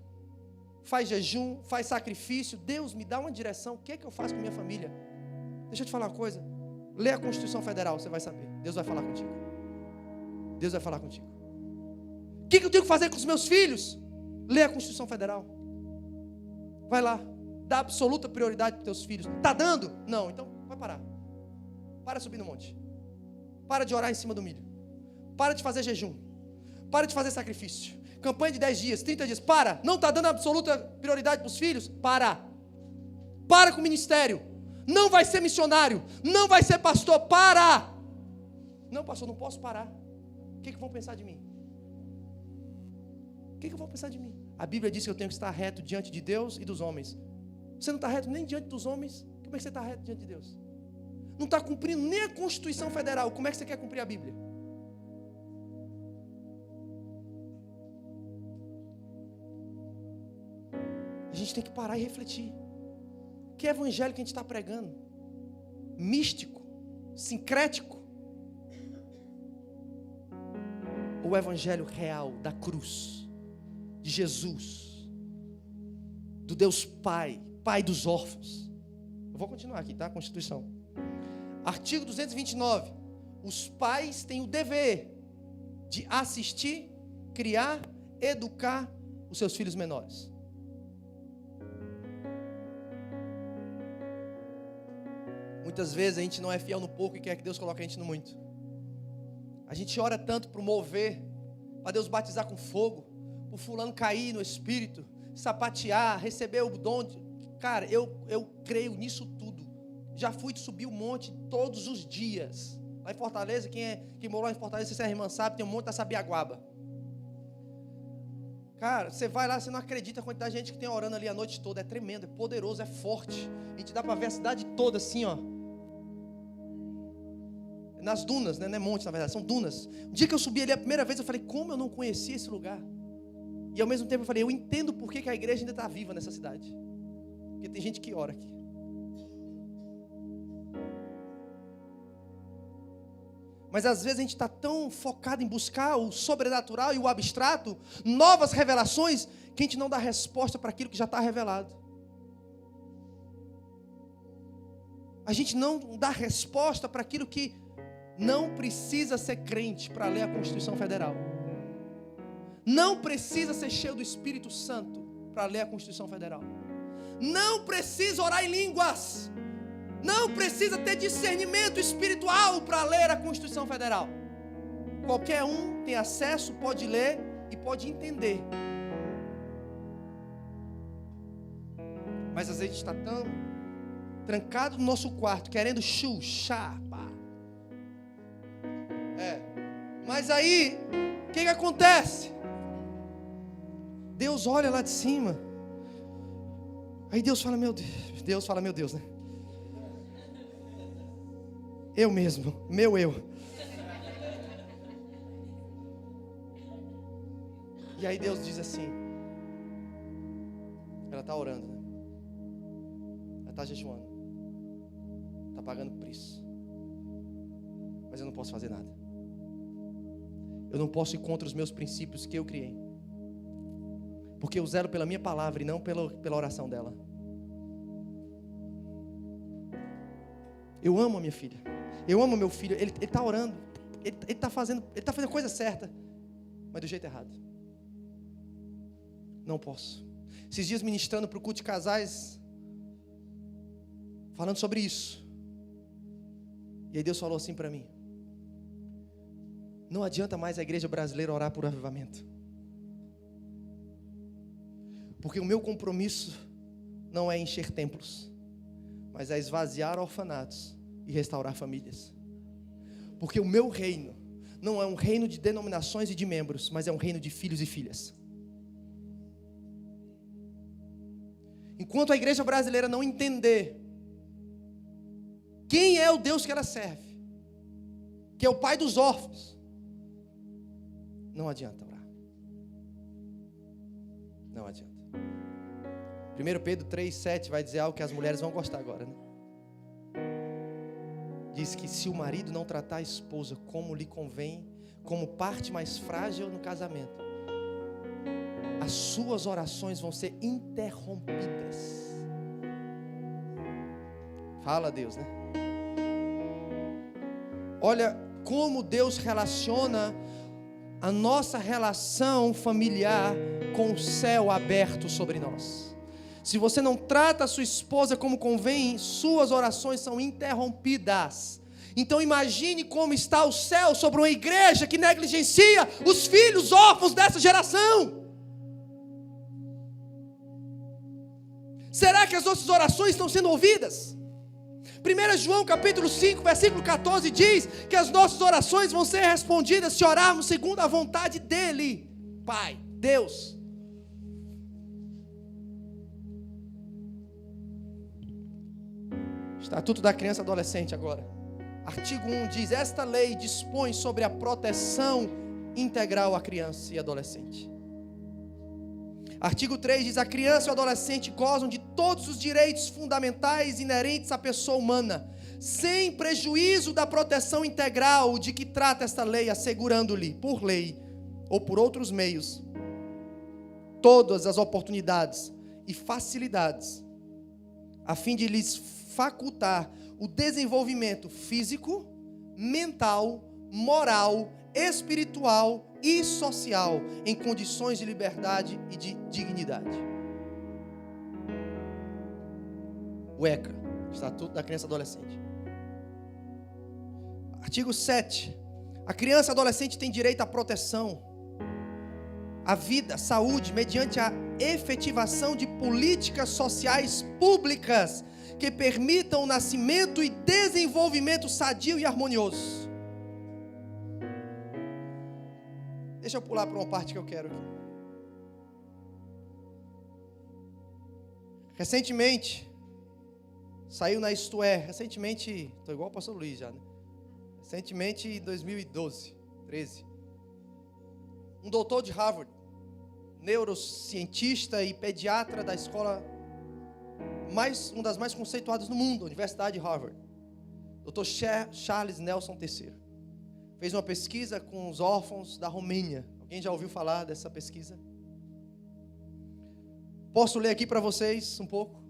faz jejum, faz sacrifício. Deus me dá uma direção, o que é que eu faço com minha família? Deixa eu te falar uma coisa. Lê a Constituição Federal, você vai saber. Deus vai falar contigo. Deus vai falar contigo. O que eu tenho que fazer com os meus filhos? Lê a Constituição Federal. Vai lá, dá absoluta prioridade para os teus filhos. Está dando? Não, então vai parar. Para de subir no monte. Para de orar em cima do milho. Para de fazer jejum. Para de fazer sacrifício. Campanha de 10 dias, 30 dias. Para. Não está dando absoluta prioridade para os filhos? Para. Para com o ministério. Não vai ser missionário. Não vai ser pastor. Para. Não, pastor, não posso parar. O que vão pensar de mim? O que vão pensar de mim? A Bíblia diz que eu tenho que estar reto diante de Deus e dos homens. Você não está reto nem diante dos homens. Como é que você está reto diante de Deus? Não está cumprindo nem a Constituição Federal. Como é que você quer cumprir a Bíblia? A gente tem que parar e refletir. Que evangelho que a gente está pregando? Místico? Sincrético? Ou o evangelho real da cruz? De Jesus, do Deus Pai, Pai dos órfãos. Eu vou continuar aqui, tá? Constituição. Artigo 229. Os pais têm o dever de assistir, criar, educar os seus filhos menores. Muitas vezes a gente não é fiel no pouco e quer que Deus coloque a gente no muito. A gente ora tanto para o mover, para Deus batizar com fogo, o fulano cair no Espírito, sapatear, receber o dom. Cara, eu creio nisso tudo. Já fui subir o monte todos os dias. Lá em Fortaleza, quem morou lá em Fortaleza, se é irmã sabe, tem um monte da Sabiaguaba. Cara, você vai lá, você não acredita a quantidade de gente que tem orando ali a noite toda. É tremendo, é poderoso, é forte. A gente dá para ver a cidade toda assim, ó. Nas dunas, né? Não é monte na verdade, são dunas. Um dia que eu subi ali a primeira vez, eu falei, como eu não conhecia esse lugar? E ao mesmo tempo eu falei, eu entendo por que a igreja ainda está viva nessa cidade. Porque tem gente que ora aqui. Mas às vezes a gente está tão focado em buscar o sobrenatural e o abstrato, novas revelações, que a gente não dá resposta para aquilo que já está revelado. A gente não dá resposta para aquilo que não precisa ser crente para ler a Constituição Federal. Não precisa ser cheio do Espírito Santo para ler a Constituição Federal. Não precisa orar em línguas. Não precisa ter discernimento espiritual para ler a Constituição Federal. Qualquer um tem acesso, pode ler e pode entender. Mas às vezes a gente está tão trancado no nosso quarto, querendo chuchar. Mas aí, o que acontece? Deus olha lá de cima. Aí Deus fala, meu Deus, né? Eu mesmo, meu eu. E aí Deus diz assim, ela está orando, né? Ela está jejuando, está pagando preço, mas eu não posso fazer nada. Eu não posso ir contra os meus princípios que eu criei, porque eu zelo pela minha palavra e não pela oração dela. Eu amo a minha filha, eu amo meu filho. Ele está orando, ele está fazendo a coisa certa, mas do jeito errado. Não posso. Esses dias ministrando para o culto de casais, falando sobre isso, e aí Deus falou assim para mim: não adianta mais a igreja brasileira orar por avivamento, porque o meu compromisso não é encher templos, mas é esvaziar orfanatos e restaurar famílias. Porque o meu reino não é um reino de denominações e de membros, mas é um reino de filhos e filhas. Enquanto a igreja brasileira não entender quem é o Deus que ela serve, que é o Pai dos órfãos, não adianta orar. Não adianta. 1 Pedro 3,7 vai dizer algo que as mulheres vão gostar agora, né? Diz que se o marido não tratar a esposa como lhe convém, como parte mais frágil no casamento, as suas orações vão ser interrompidas. Fala Deus, né? Olha como Deus relaciona a nossa relação familiar com o céu aberto sobre nós. Se você não trata a sua esposa como convém, suas orações são interrompidas. Então imagine como está o céu sobre uma igreja que negligencia os filhos órfãos dessa geração. Será que as nossas orações estão sendo ouvidas? 1 João capítulo 5, versículo 14 diz que as nossas orações vão ser respondidas se orarmos segundo a vontade dEle, Pai, Deus. Estatuto da Criança e Adolescente agora. Artigo 1 diz: esta lei dispõe sobre a proteção integral à criança e adolescente. Artigo 3 diz: a criança e o adolescente gozam de todos os direitos fundamentais inerentes à pessoa humana, sem prejuízo da proteção integral de que trata esta lei, assegurando-lhe, por lei ou por outros meios, todas as oportunidades e facilidades, a fim de lhes facultar o desenvolvimento físico, mental, moral, espiritual e social em condições de liberdade e de dignidade. O ECA, Estatuto da Criança e Adolescente. Artigo 7. A criança e adolescente tem direito à proteção, à vida, à saúde, mediante a efetivação de políticas sociais públicas que permitam o nascimento e desenvolvimento sadio e harmonioso. Deixa eu pular para uma parte que eu quero aqui. Recentemente, saiu na Isto É, recentemente, estou igual o pastor Luiz já, né? Recentemente, em 2012, 13. Um doutor de Harvard, neurocientista e pediatra da escola, uma das mais conceituadas no mundo, a Universidade de Harvard, Dr. Charles Nelson III, fez uma pesquisa com os órfãos da Romênia. Alguém já ouviu falar dessa pesquisa? Posso ler aqui para vocês um pouco?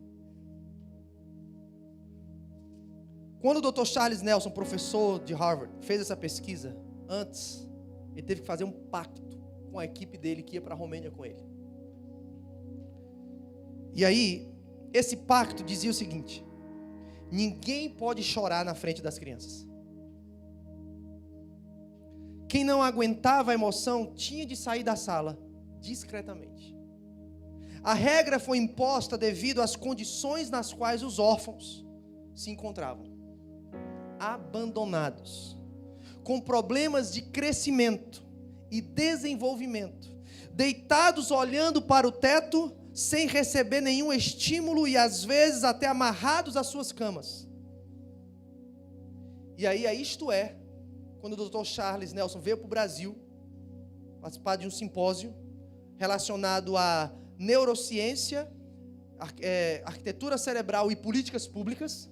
Quando o Dr. Charles Nelson, professor de Harvard, fez essa pesquisa, antes, ele teve que fazer um pacto com a equipe dele que ia para a Romênia com ele. E aí, esse pacto dizia o seguinte: ninguém pode chorar na frente das crianças. Quem não aguentava a emoção tinha de sair da sala discretamente. A regra foi imposta devido às condições nas quais os órfãos se encontravam: abandonados, com problemas de crescimento e desenvolvimento, deitados olhando para o teto, sem receber nenhum estímulo e às vezes até amarrados às suas camas. E aí a Isto É, quando o Dr. Charles Nelson veio para o Brasil, participar de um simpósio relacionado a neurociência, arquitetura cerebral e políticas públicas.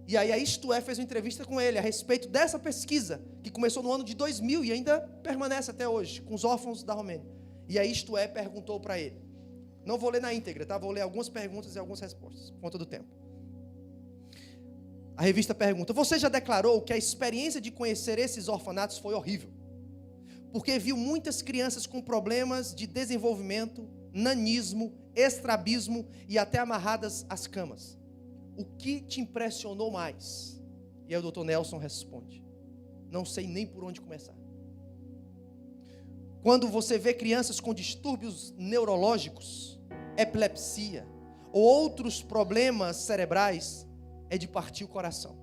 E aí a Isto É fez uma entrevista com ele a respeito dessa pesquisa, que começou no ano de 2000 e ainda permanece até hoje, com os órfãos da Romênia. E a Isto É perguntou para ele, não vou ler na íntegra, tá? Vou ler algumas perguntas e algumas respostas, por conta do tempo. A revista pergunta: você já declarou que a experiência de conhecer esses orfanatos foi horrível? Porque viu muitas crianças com problemas de desenvolvimento, nanismo, estrabismo e até amarradas às camas. O que te impressionou mais? E aí o Dr. Nelson responde: não sei nem por onde começar. Quando você vê crianças com distúrbios neurológicos, epilepsia ou outros problemas cerebrais, é de partir o coração.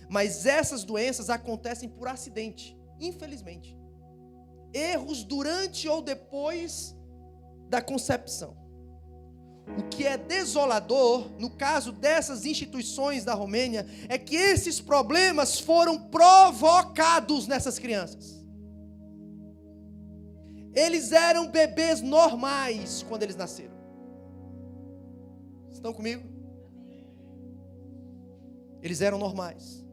Mas essas doenças acontecem por acidente, infelizmente. Erros durante ou depois da concepção. O que é desolador, no caso dessas instituições da Romênia, é que esses problemas foram provocados nessas crianças. Eles eram bebês normais quando eles nasceram. Estão comigo? Eles eram normais,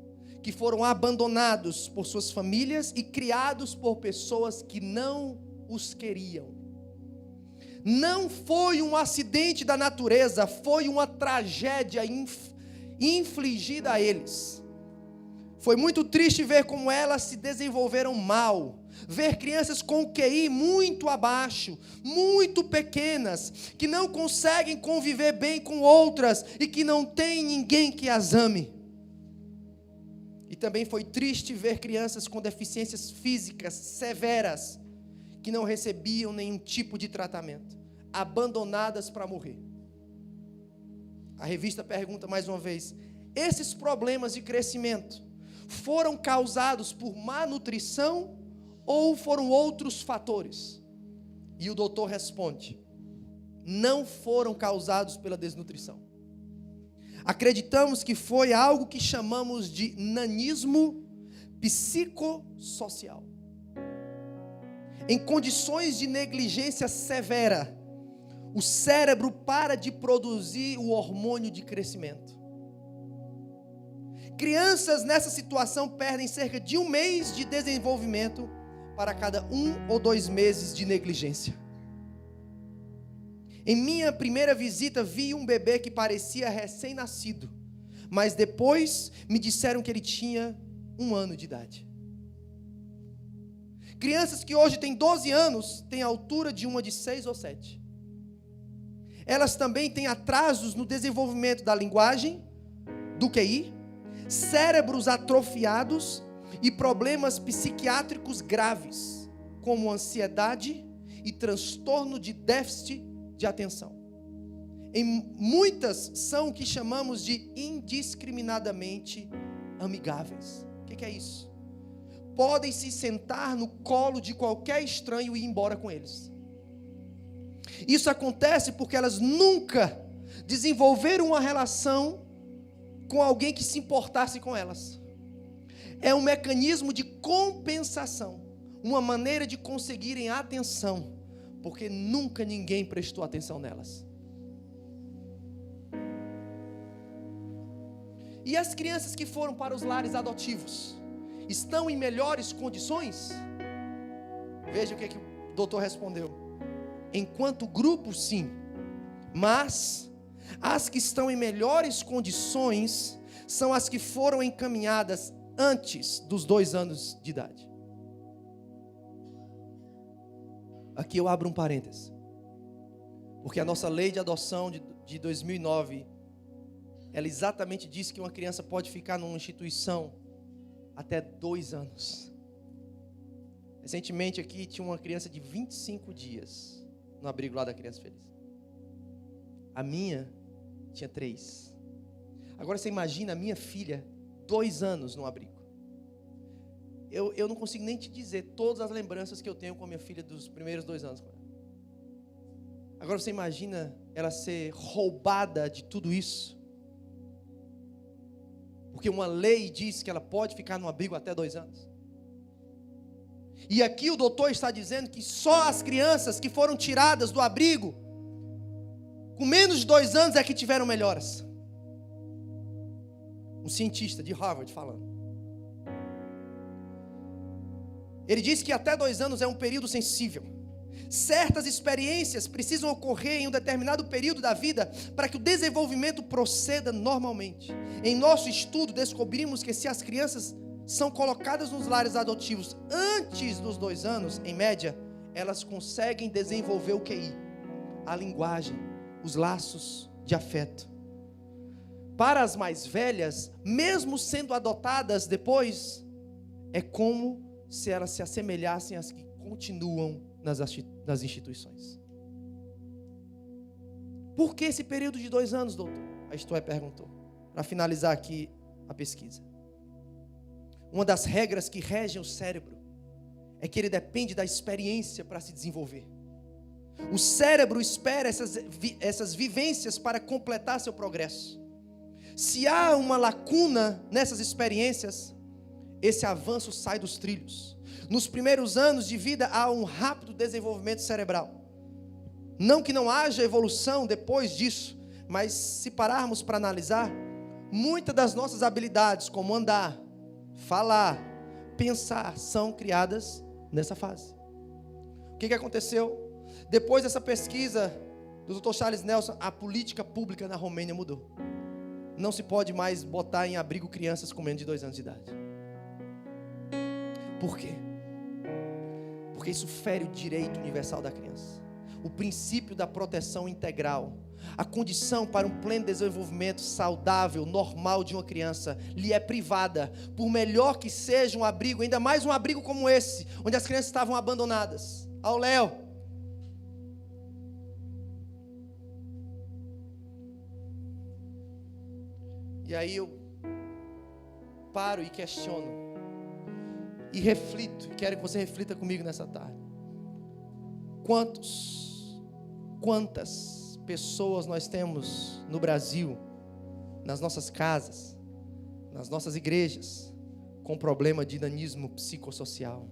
que foram abandonados por suas famílias e criados por pessoas que não os queriam. Não foi um acidente da natureza, foi uma tragédia infligida a eles. Foi muito triste ver como elas se desenvolveram mal, ver crianças com o QI muito abaixo, muito pequenas, que não conseguem conviver bem com outras e que não tem ninguém que as ame. E também foi triste ver crianças com deficiências físicas severas, que não recebiam nenhum tipo de tratamento, abandonadas para morrer. A revista pergunta mais uma vez: esses problemas de crescimento foram causados por má nutrição ou foram outros fatores? E o doutor responde: não foram causados pela desnutrição. Acreditamos que foi algo que chamamos de nanismo psicossocial. Em condições de negligência severa, o cérebro para de produzir o hormônio de crescimento. Crianças nessa situação perdem cerca de 1 mês de desenvolvimento para cada 1 ou 2 meses de negligência. Em minha primeira visita, vi um bebê que parecia recém-nascido, mas depois me disseram que ele tinha 1 ano de idade. Crianças que hoje têm 12 anos têm a altura de uma de 6 ou 7. Elas também têm atrasos no desenvolvimento da linguagem, do QI, cérebros atrofiados e problemas psiquiátricos graves, como ansiedade e transtorno de déficit de atenção. Em muitas são o que chamamos de indiscriminadamente amigáveis. O que é isso? Podem se sentar no colo de qualquer estranho e ir embora com eles. Isso acontece porque elas nunca desenvolveram uma relação com alguém que se importasse com elas. É um mecanismo de compensação, uma maneira de conseguirem atenção, porque nunca ninguém prestou atenção nelas. E as crianças que foram para os lares adotivos estão em melhores condições? Veja o que o doutor respondeu: enquanto grupo, sim, mas as que estão em melhores condições são as que foram encaminhadas antes dos 2 anos de idade. Aqui eu abro um parêntese, porque a nossa lei de adoção de 2009, ela exatamente diz que uma criança pode ficar numa instituição até 2 anos. Recentemente aqui tinha uma criança de 25 dias no abrigo lá da Criança Feliz. A minha tinha 3. Agora você imagina a minha filha 2 anos no abrigo. Eu não consigo nem te dizer todas as lembranças que eu tenho com a minha filha dos primeiros 2 anos com ela. Agora você imagina ela ser roubada de tudo isso, porque uma lei diz que ela pode ficar no abrigo até 2 anos. E aqui o doutor está dizendo que só as crianças que foram tiradas do abrigo com menos de 2 anos é que tiveram melhoras. Um cientista de Harvard falando. Ele diz que até 2 anos é um período sensível. Certas experiências precisam ocorrer em um determinado período da vida para que o desenvolvimento proceda normalmente. Em nosso estudo descobrimos que se as crianças são colocadas nos lares adotivos antes dos 2 anos, em média, elas conseguem desenvolver o QI, a linguagem, os laços de afeto. Para as mais velhas, mesmo sendo adotadas depois, é como se elas se assemelhassem às que continuam nas instituições. Por que esse período de 2 anos, doutor? A Stoé perguntou, para finalizar aqui a pesquisa. uma das regras que regem o cérebro é que ele depende da experiência para se desenvolver. O cérebro espera essas vivências para completar seu progresso. Se há uma lacuna nessas experiências, esse avanço sai dos trilhos. Nos primeiros anos de vida há um rápido desenvolvimento cerebral. Não que não haja evolução depois disso, mas se pararmos para analisar, muitas das nossas habilidades, como andar, falar, pensar, são criadas nessa fase. O que aconteceu? Depois dessa pesquisa do Dr. Charles Nelson, a política pública na Romênia mudou. Não se pode mais botar em abrigo crianças com menos de 2 anos de idade. Por quê? Porque isso fere o direito universal da criança. O princípio da proteção integral. A condição para um pleno desenvolvimento saudável, normal de uma criança, lhe é privada, por melhor que seja um abrigo, ainda mais um abrigo como esse, onde as crianças estavam abandonadas. Ao Léo. E aí eu paro e questiono, e reflito, e quero que você reflita comigo nessa tarde. Quantas pessoas nós temos no Brasil, nas nossas casas, nas nossas igrejas, com problema de nanismo psicossocial,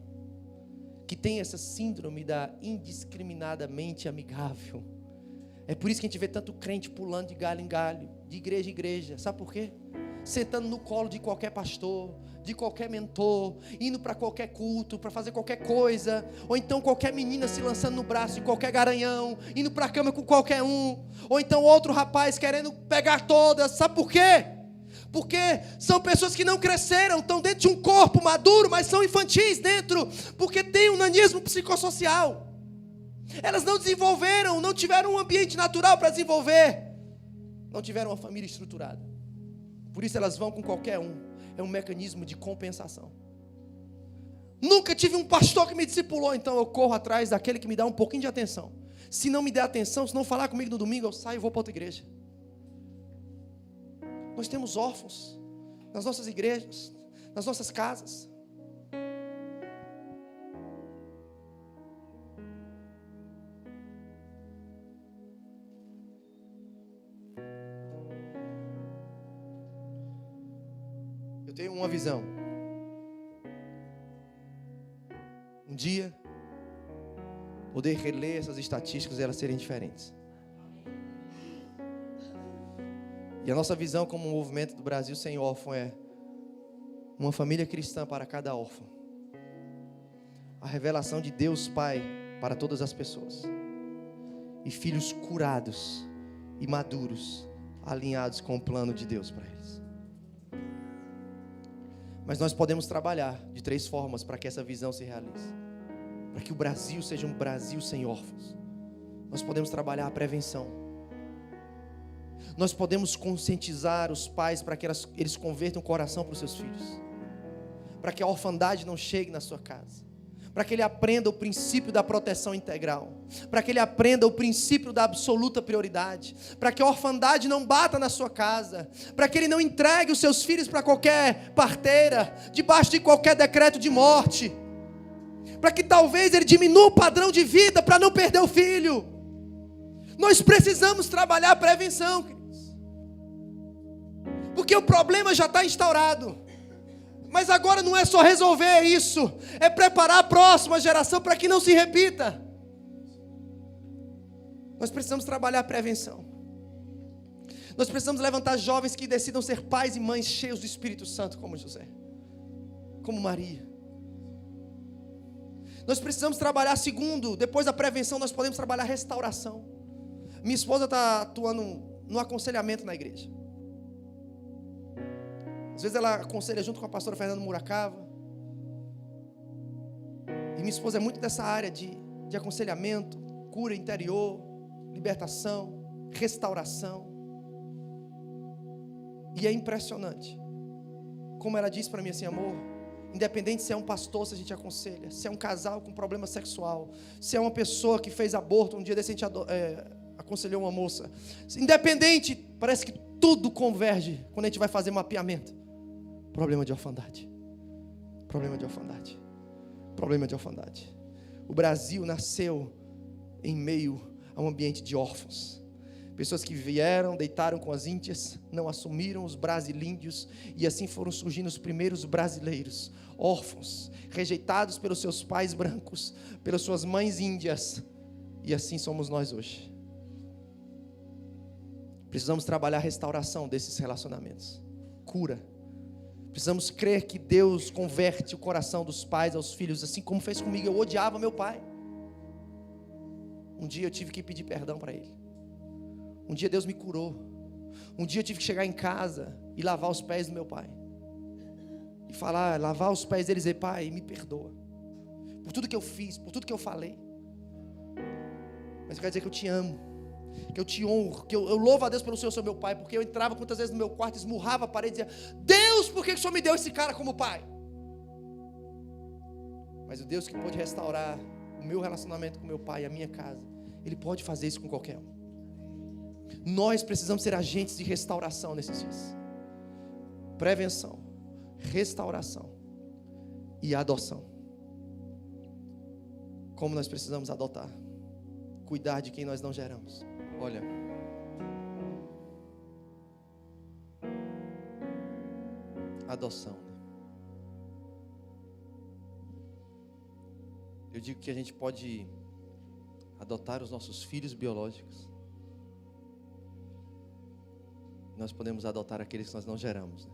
que tem essa síndrome da indiscriminadamente amigável. É por isso que a gente vê tanto crente pulando de galho em galho, de igreja em igreja. Sabe por quê? Sentando no colo de qualquer pastor, de qualquer mentor, indo para qualquer culto, para fazer qualquer coisa, ou então qualquer menina se lançando no braço de qualquer garanhão, indo para a cama com qualquer um, ou então outro rapaz querendo pegar todas. Sabe por quê? Porque são pessoas que não cresceram, estão dentro de um corpo maduro, mas são infantis dentro, porque tem um nanismo psicossocial. Elas não desenvolveram, não tiveram um ambiente natural para desenvolver, não tiveram uma família estruturada. Por isso elas vão com qualquer um. É um mecanismo de compensação. Nunca tive um pastor que me discipulou, então eu corro atrás daquele que me dá um pouquinho de atenção. Se não me der atenção, se não falar comigo no domingo, eu saio e vou para outra igreja. Nós temos órfãos nas nossas igrejas, nas nossas casas. Eu tenho uma visão. Um dia, poder reler essas estatísticas e elas serem diferentes. E a nossa visão como um movimento do Brasil Sem Órfão é uma família cristã para cada órfão. A revelação de Deus Pai para todas as pessoas. E filhos curados e maduros, alinhados com o plano de Deus para eles. Mas nós podemos trabalhar de 3 formas para que essa visão se realize. Para que o Brasil seja um Brasil sem órfãos. Nós podemos trabalhar a prevenção. Nós podemos conscientizar os pais para que eles convertam o coração para os seus filhos. Para que a orfandade não chegue na sua casa. Para que ele aprenda o princípio da proteção integral. Para que ele aprenda o princípio da absoluta prioridade. Para que a orfandade não bata na sua casa. Para que ele não entregue os seus filhos para qualquer parteira, debaixo de qualquer decreto de morte. Para que talvez ele diminua o padrão de vida para não perder o filho. Nós precisamos trabalhar a prevenção, queridos. Porque o problema já está instaurado. Mas agora não é só resolver isso, é preparar a próxima geração para que não se repita. Nós precisamos trabalhar a prevenção. Nós precisamos levantar jovens que decidam ser pais e mães cheios do Espírito Santo, como José, como Maria. Nós precisamos trabalhar, segundo, depois da prevenção, nós podemos trabalhar a restauração. Minha esposa está atuando no aconselhamento na igreja. Às vezes ela aconselha junto com a pastora Fernanda Muracava. E minha esposa é muito dessa área de aconselhamento, cura interior, libertação, restauração. E é impressionante como ela diz para mim assim: amor, independente se é um pastor, se a gente aconselha, se é um casal com problema sexual, se é uma pessoa que fez aborto, um dia desse a gente aconselhou uma moça, independente, parece que tudo converge quando a gente vai fazer mapeamento. Problema de orfandade. Problema de orfandade. Problema de orfandade. O Brasil nasceu em meio a um ambiente de órfãos. Pessoas que vieram, deitaram com as índias, não assumiram os brasilíndios, e assim foram surgindo os primeiros brasileiros, órfãos, rejeitados pelos seus pais brancos, pelas suas mães índias, e assim somos nós hoje. Precisamos trabalhar a restauração desses relacionamentos, cura. Precisamos crer que Deus converte o coração dos pais aos filhos, assim como fez comigo. Eu odiava meu pai. Um dia eu tive que pedir perdão para ele. Um dia Deus me curou. Um dia eu tive que chegar em casa e lavar os pés do meu pai. E falar, lavar os pés dele e dizer: pai, me perdoa. Por tudo que eu fiz, por tudo que eu falei. Mas eu quero dizer que eu te amo, que eu te honro, que eu louvo a Deus pelo Senhor ser meu pai. Porque eu entrava quantas vezes no meu quarto, esmurrava a parede e dizia: Deus, por que o Senhor me deu esse cara como pai? Mas o Deus que pode restaurar o meu relacionamento com meu pai, a minha casa, Ele pode fazer isso com qualquer um. Nós precisamos ser agentes de restauração nesses dias. Prevenção, restauração e adoção. Como nós precisamos adotar? Cuidar de quem nós não geramos. Olha, adoção. Eu digo que a gente pode adotar os nossos filhos biológicos. Nós podemos adotar aqueles que nós não geramos.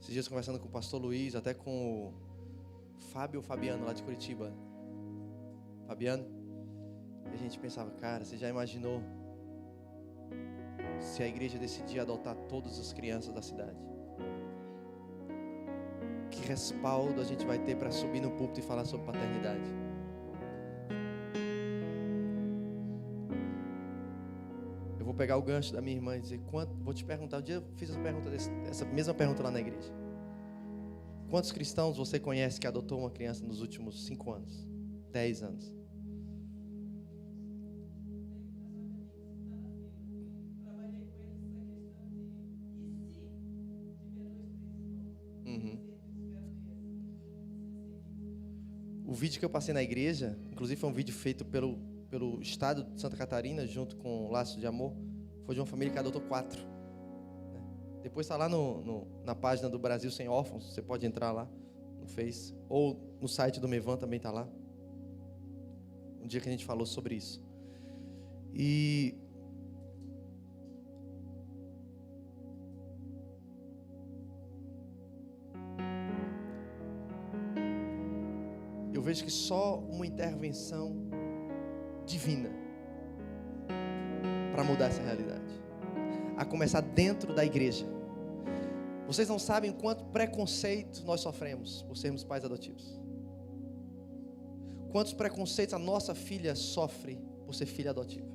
Esses dias conversando com o pastor Luiz, até com o Fabiano lá de Curitiba. Fabiano, e a gente pensava: cara, você já imaginou se a igreja decidir adotar todas as crianças da cidade? Que respaldo a gente vai ter para subir no púlpito e falar sobre paternidade? Eu vou pegar o gancho da minha irmã e dizer: vou te perguntar, um dia eu fiz essa mesma pergunta lá na igreja. Quantos cristãos você conhece que adotou uma criança nos últimos 5 anos, 10 anos? O vídeo que eu passei na igreja, inclusive foi um vídeo feito pelo estado de Santa Catarina, junto com o Laço de Amor, foi de uma família que adotou 4. Depois está lá na página do Brasil Sem Órfãos, você pode entrar lá no Face, ou no site do Mevan também está lá. Um dia que a gente falou sobre isso. E eu vejo que só uma intervenção divina para mudar essa realidade, a começar dentro da igreja. Vocês não sabem quanto preconceito nós sofremos por sermos pais adotivos. Quantos preconceitos a nossa filha sofre por ser filha adotiva.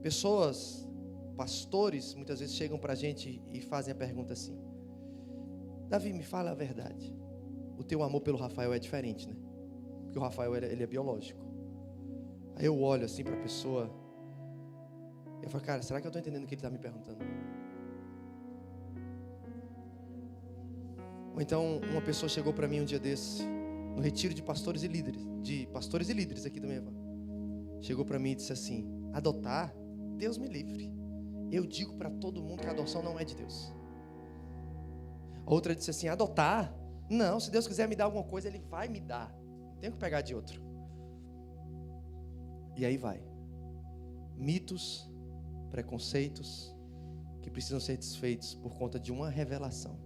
Pessoas, pastores, muitas vezes chegam para a gente e fazem a pergunta assim: Davi, me fala a verdade. O teu amor pelo Rafael é diferente, né? Porque o Rafael, ele é biológico. Aí eu olho assim para a pessoa, eu falo: cara, será que eu estou entendendo o que ele está me perguntando? Ou então, uma pessoa chegou para mim um dia desse, no retiro de pastores e líderes aqui do Mevan. Chegou para mim e disse assim: adotar? Deus me livre. Eu digo para todo mundo que a adoção não é de Deus. A outra disse assim: adotar? Não, se Deus quiser me dar alguma coisa, Ele vai me dar. Não tenho que pegar de outro. E aí vai. Mitos, preconceitos, que precisam ser desfeitos por conta de uma revelação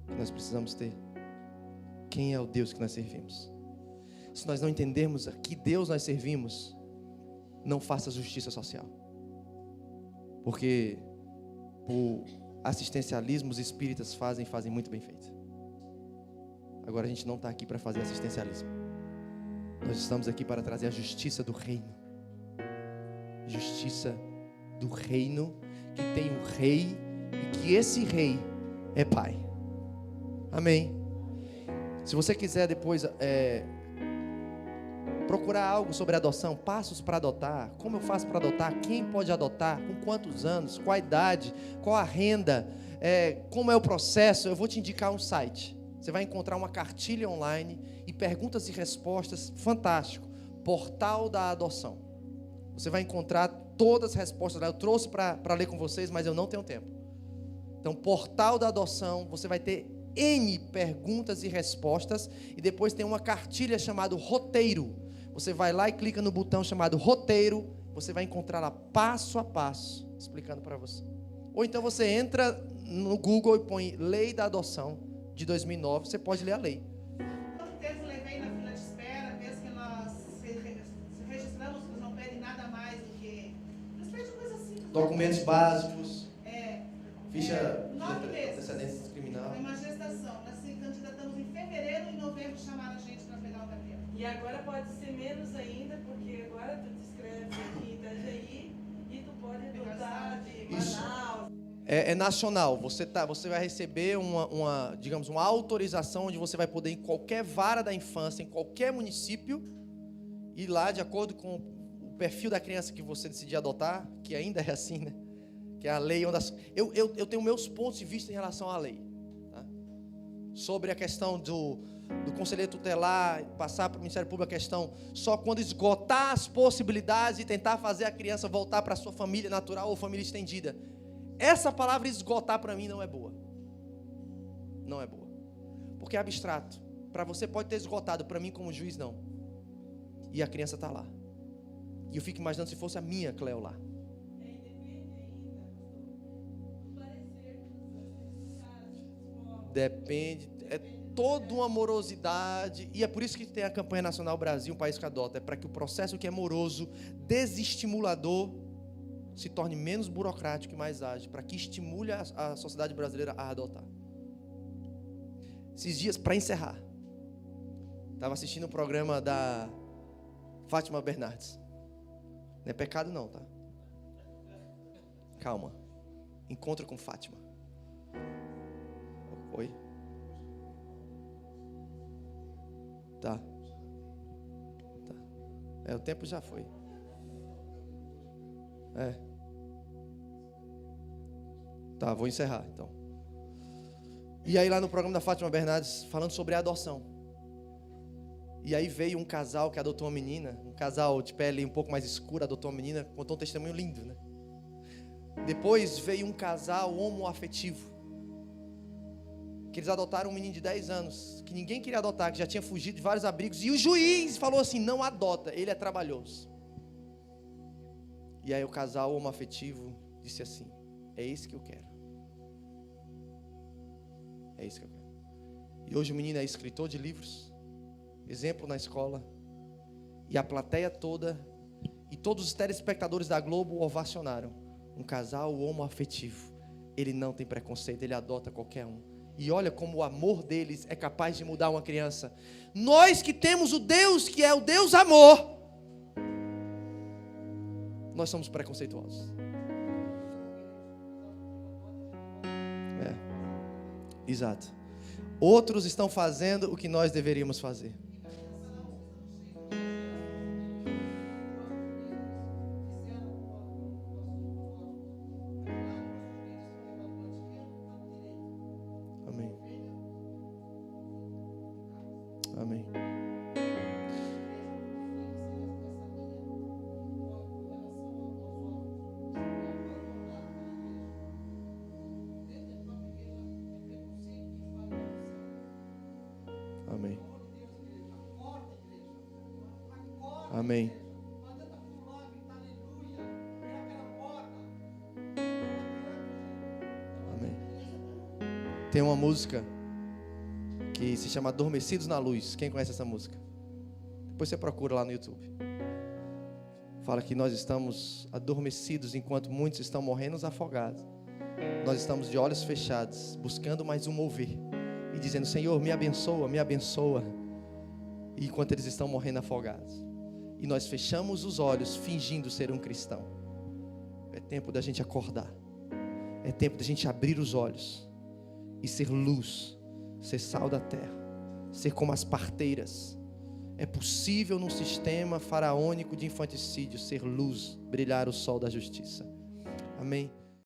que nós precisamos ter. Quem é o Deus que nós servimos? Se nós não entendermos a que Deus nós servimos, não faça justiça social. Porque o assistencialismo os espíritas fazem muito bem feito. Agora a gente não está aqui para fazer assistencialismo. Nós estamos aqui para trazer a justiça do reino. Justiça do reino, que tem um rei e que esse rei é pai. Amém. Se você quiser depois procurar algo sobre adoção, passos para adotar, como eu faço para adotar, quem pode adotar, com quantos anos, qual a idade, qual a renda, como é o processo, eu vou te indicar um site. Você vai encontrar uma cartilha online e perguntas e respostas, fantástico, Portal da Adoção. Você vai encontrar todas as respostas lá, eu trouxe para ler com vocês, mas eu não tenho tempo. Então, Portal da Adoção, você vai ter N perguntas e respostas, e depois tem uma cartilha chamada Roteiro. Você vai lá e clica no botão chamado Roteiro, você vai encontrar lá passo a passo, explicando para você. Ou então você entra no Google e põe Lei da Adoção de 2009, você pode ler a lei. Quanto tempo levei na fila de espera, desde que nós se registramos, que não pedem nada mais do que... Eles pedem coisas simples. Documentos básicos, ficha 9 de meses, antecedentes criminal. Foi uma gestação. Nós se candidatamos em fevereiro e em novembro chamaram a gente para pegar o carteiro. E agora pode ser menos ainda, porque agora tu te inscreve aqui em Itajaí e tu pode adotar de Manaus. É nacional, você vai receber digamos, uma autorização onde você vai poder ir em qualquer vara da infância, em qualquer município, ir lá de acordo com o perfil da criança que você decidir adotar, que ainda é assim, né? Que é a lei onde... Eu tenho meus pontos de vista em relação à lei. Tá? Sobre a questão do conselheiro tutelar, passar para o Ministério Público a questão só quando esgotar as possibilidades e tentar fazer a criança voltar para a sua família natural ou família estendida. Essa palavra esgotar para mim não é boa. Não é boa. Porque é abstrato. Para você pode ter esgotado, para mim como juiz não. E a criança está lá. E eu fico imaginando se fosse a minha Cleo lá. Depende, é toda uma morosidade, e é por isso que tem a campanha nacional Brasil, um país que adota, é para que o processo que é moroso, desestimulador, se torne menos burocrático e mais ágil, para que estimule a sociedade brasileira a adotar. Esses dias, para encerrar, estava assistindo o programa da Fátima Bernardes. Não é pecado não, tá? Calma. Encontro com Fátima. Oi? Tá. O tempo já foi. Tá, vou encerrar então. E aí lá no programa da Fátima Bernardes, falando sobre a adoção. E aí veio um casal que adotou uma menina, um casal de pele um pouco mais escura, adotou uma menina, contou um testemunho lindo, né? Depois veio um casal homoafetivo, que eles adotaram um menino de 10 anos, que ninguém queria adotar, que já tinha fugido de vários abrigos, e o juiz falou assim, não adota, ele é trabalhoso. E aí o casal homoafetivo disse assim, é isso que eu quero. É isso que eu quero. E hoje o menino é escritor de livros, exemplo na escola, e a plateia toda, e todos os telespectadores da Globo ovacionaram. Um casal homoafetivo, ele não tem preconceito, ele adota qualquer um. E olha como o amor deles é capaz de mudar uma criança. Nós que temos o Deus que é o Deus amor, nós somos preconceituosos. Exato. Outros estão fazendo o que nós deveríamos fazer. Amém. Amém. Amém. Amém. Amém. Tem uma música que se chama Adormecidos na Luz. Quem conhece essa música? Depois você procura lá no YouTube. Fala que nós estamos adormecidos enquanto muitos estão morrendo afogados. Nós estamos de olhos fechados, buscando mais um mover. E dizendo, Senhor, me abençoa, me abençoa. E enquanto eles estão morrendo afogados. E nós fechamos os olhos, fingindo ser um cristão. É tempo da gente acordar. É tempo da gente abrir os olhos. E ser luz. Ser sal da terra. Ser como as parteiras. É possível num sistema faraônico de infanticídio ser luz, brilhar o sol da justiça. Amém.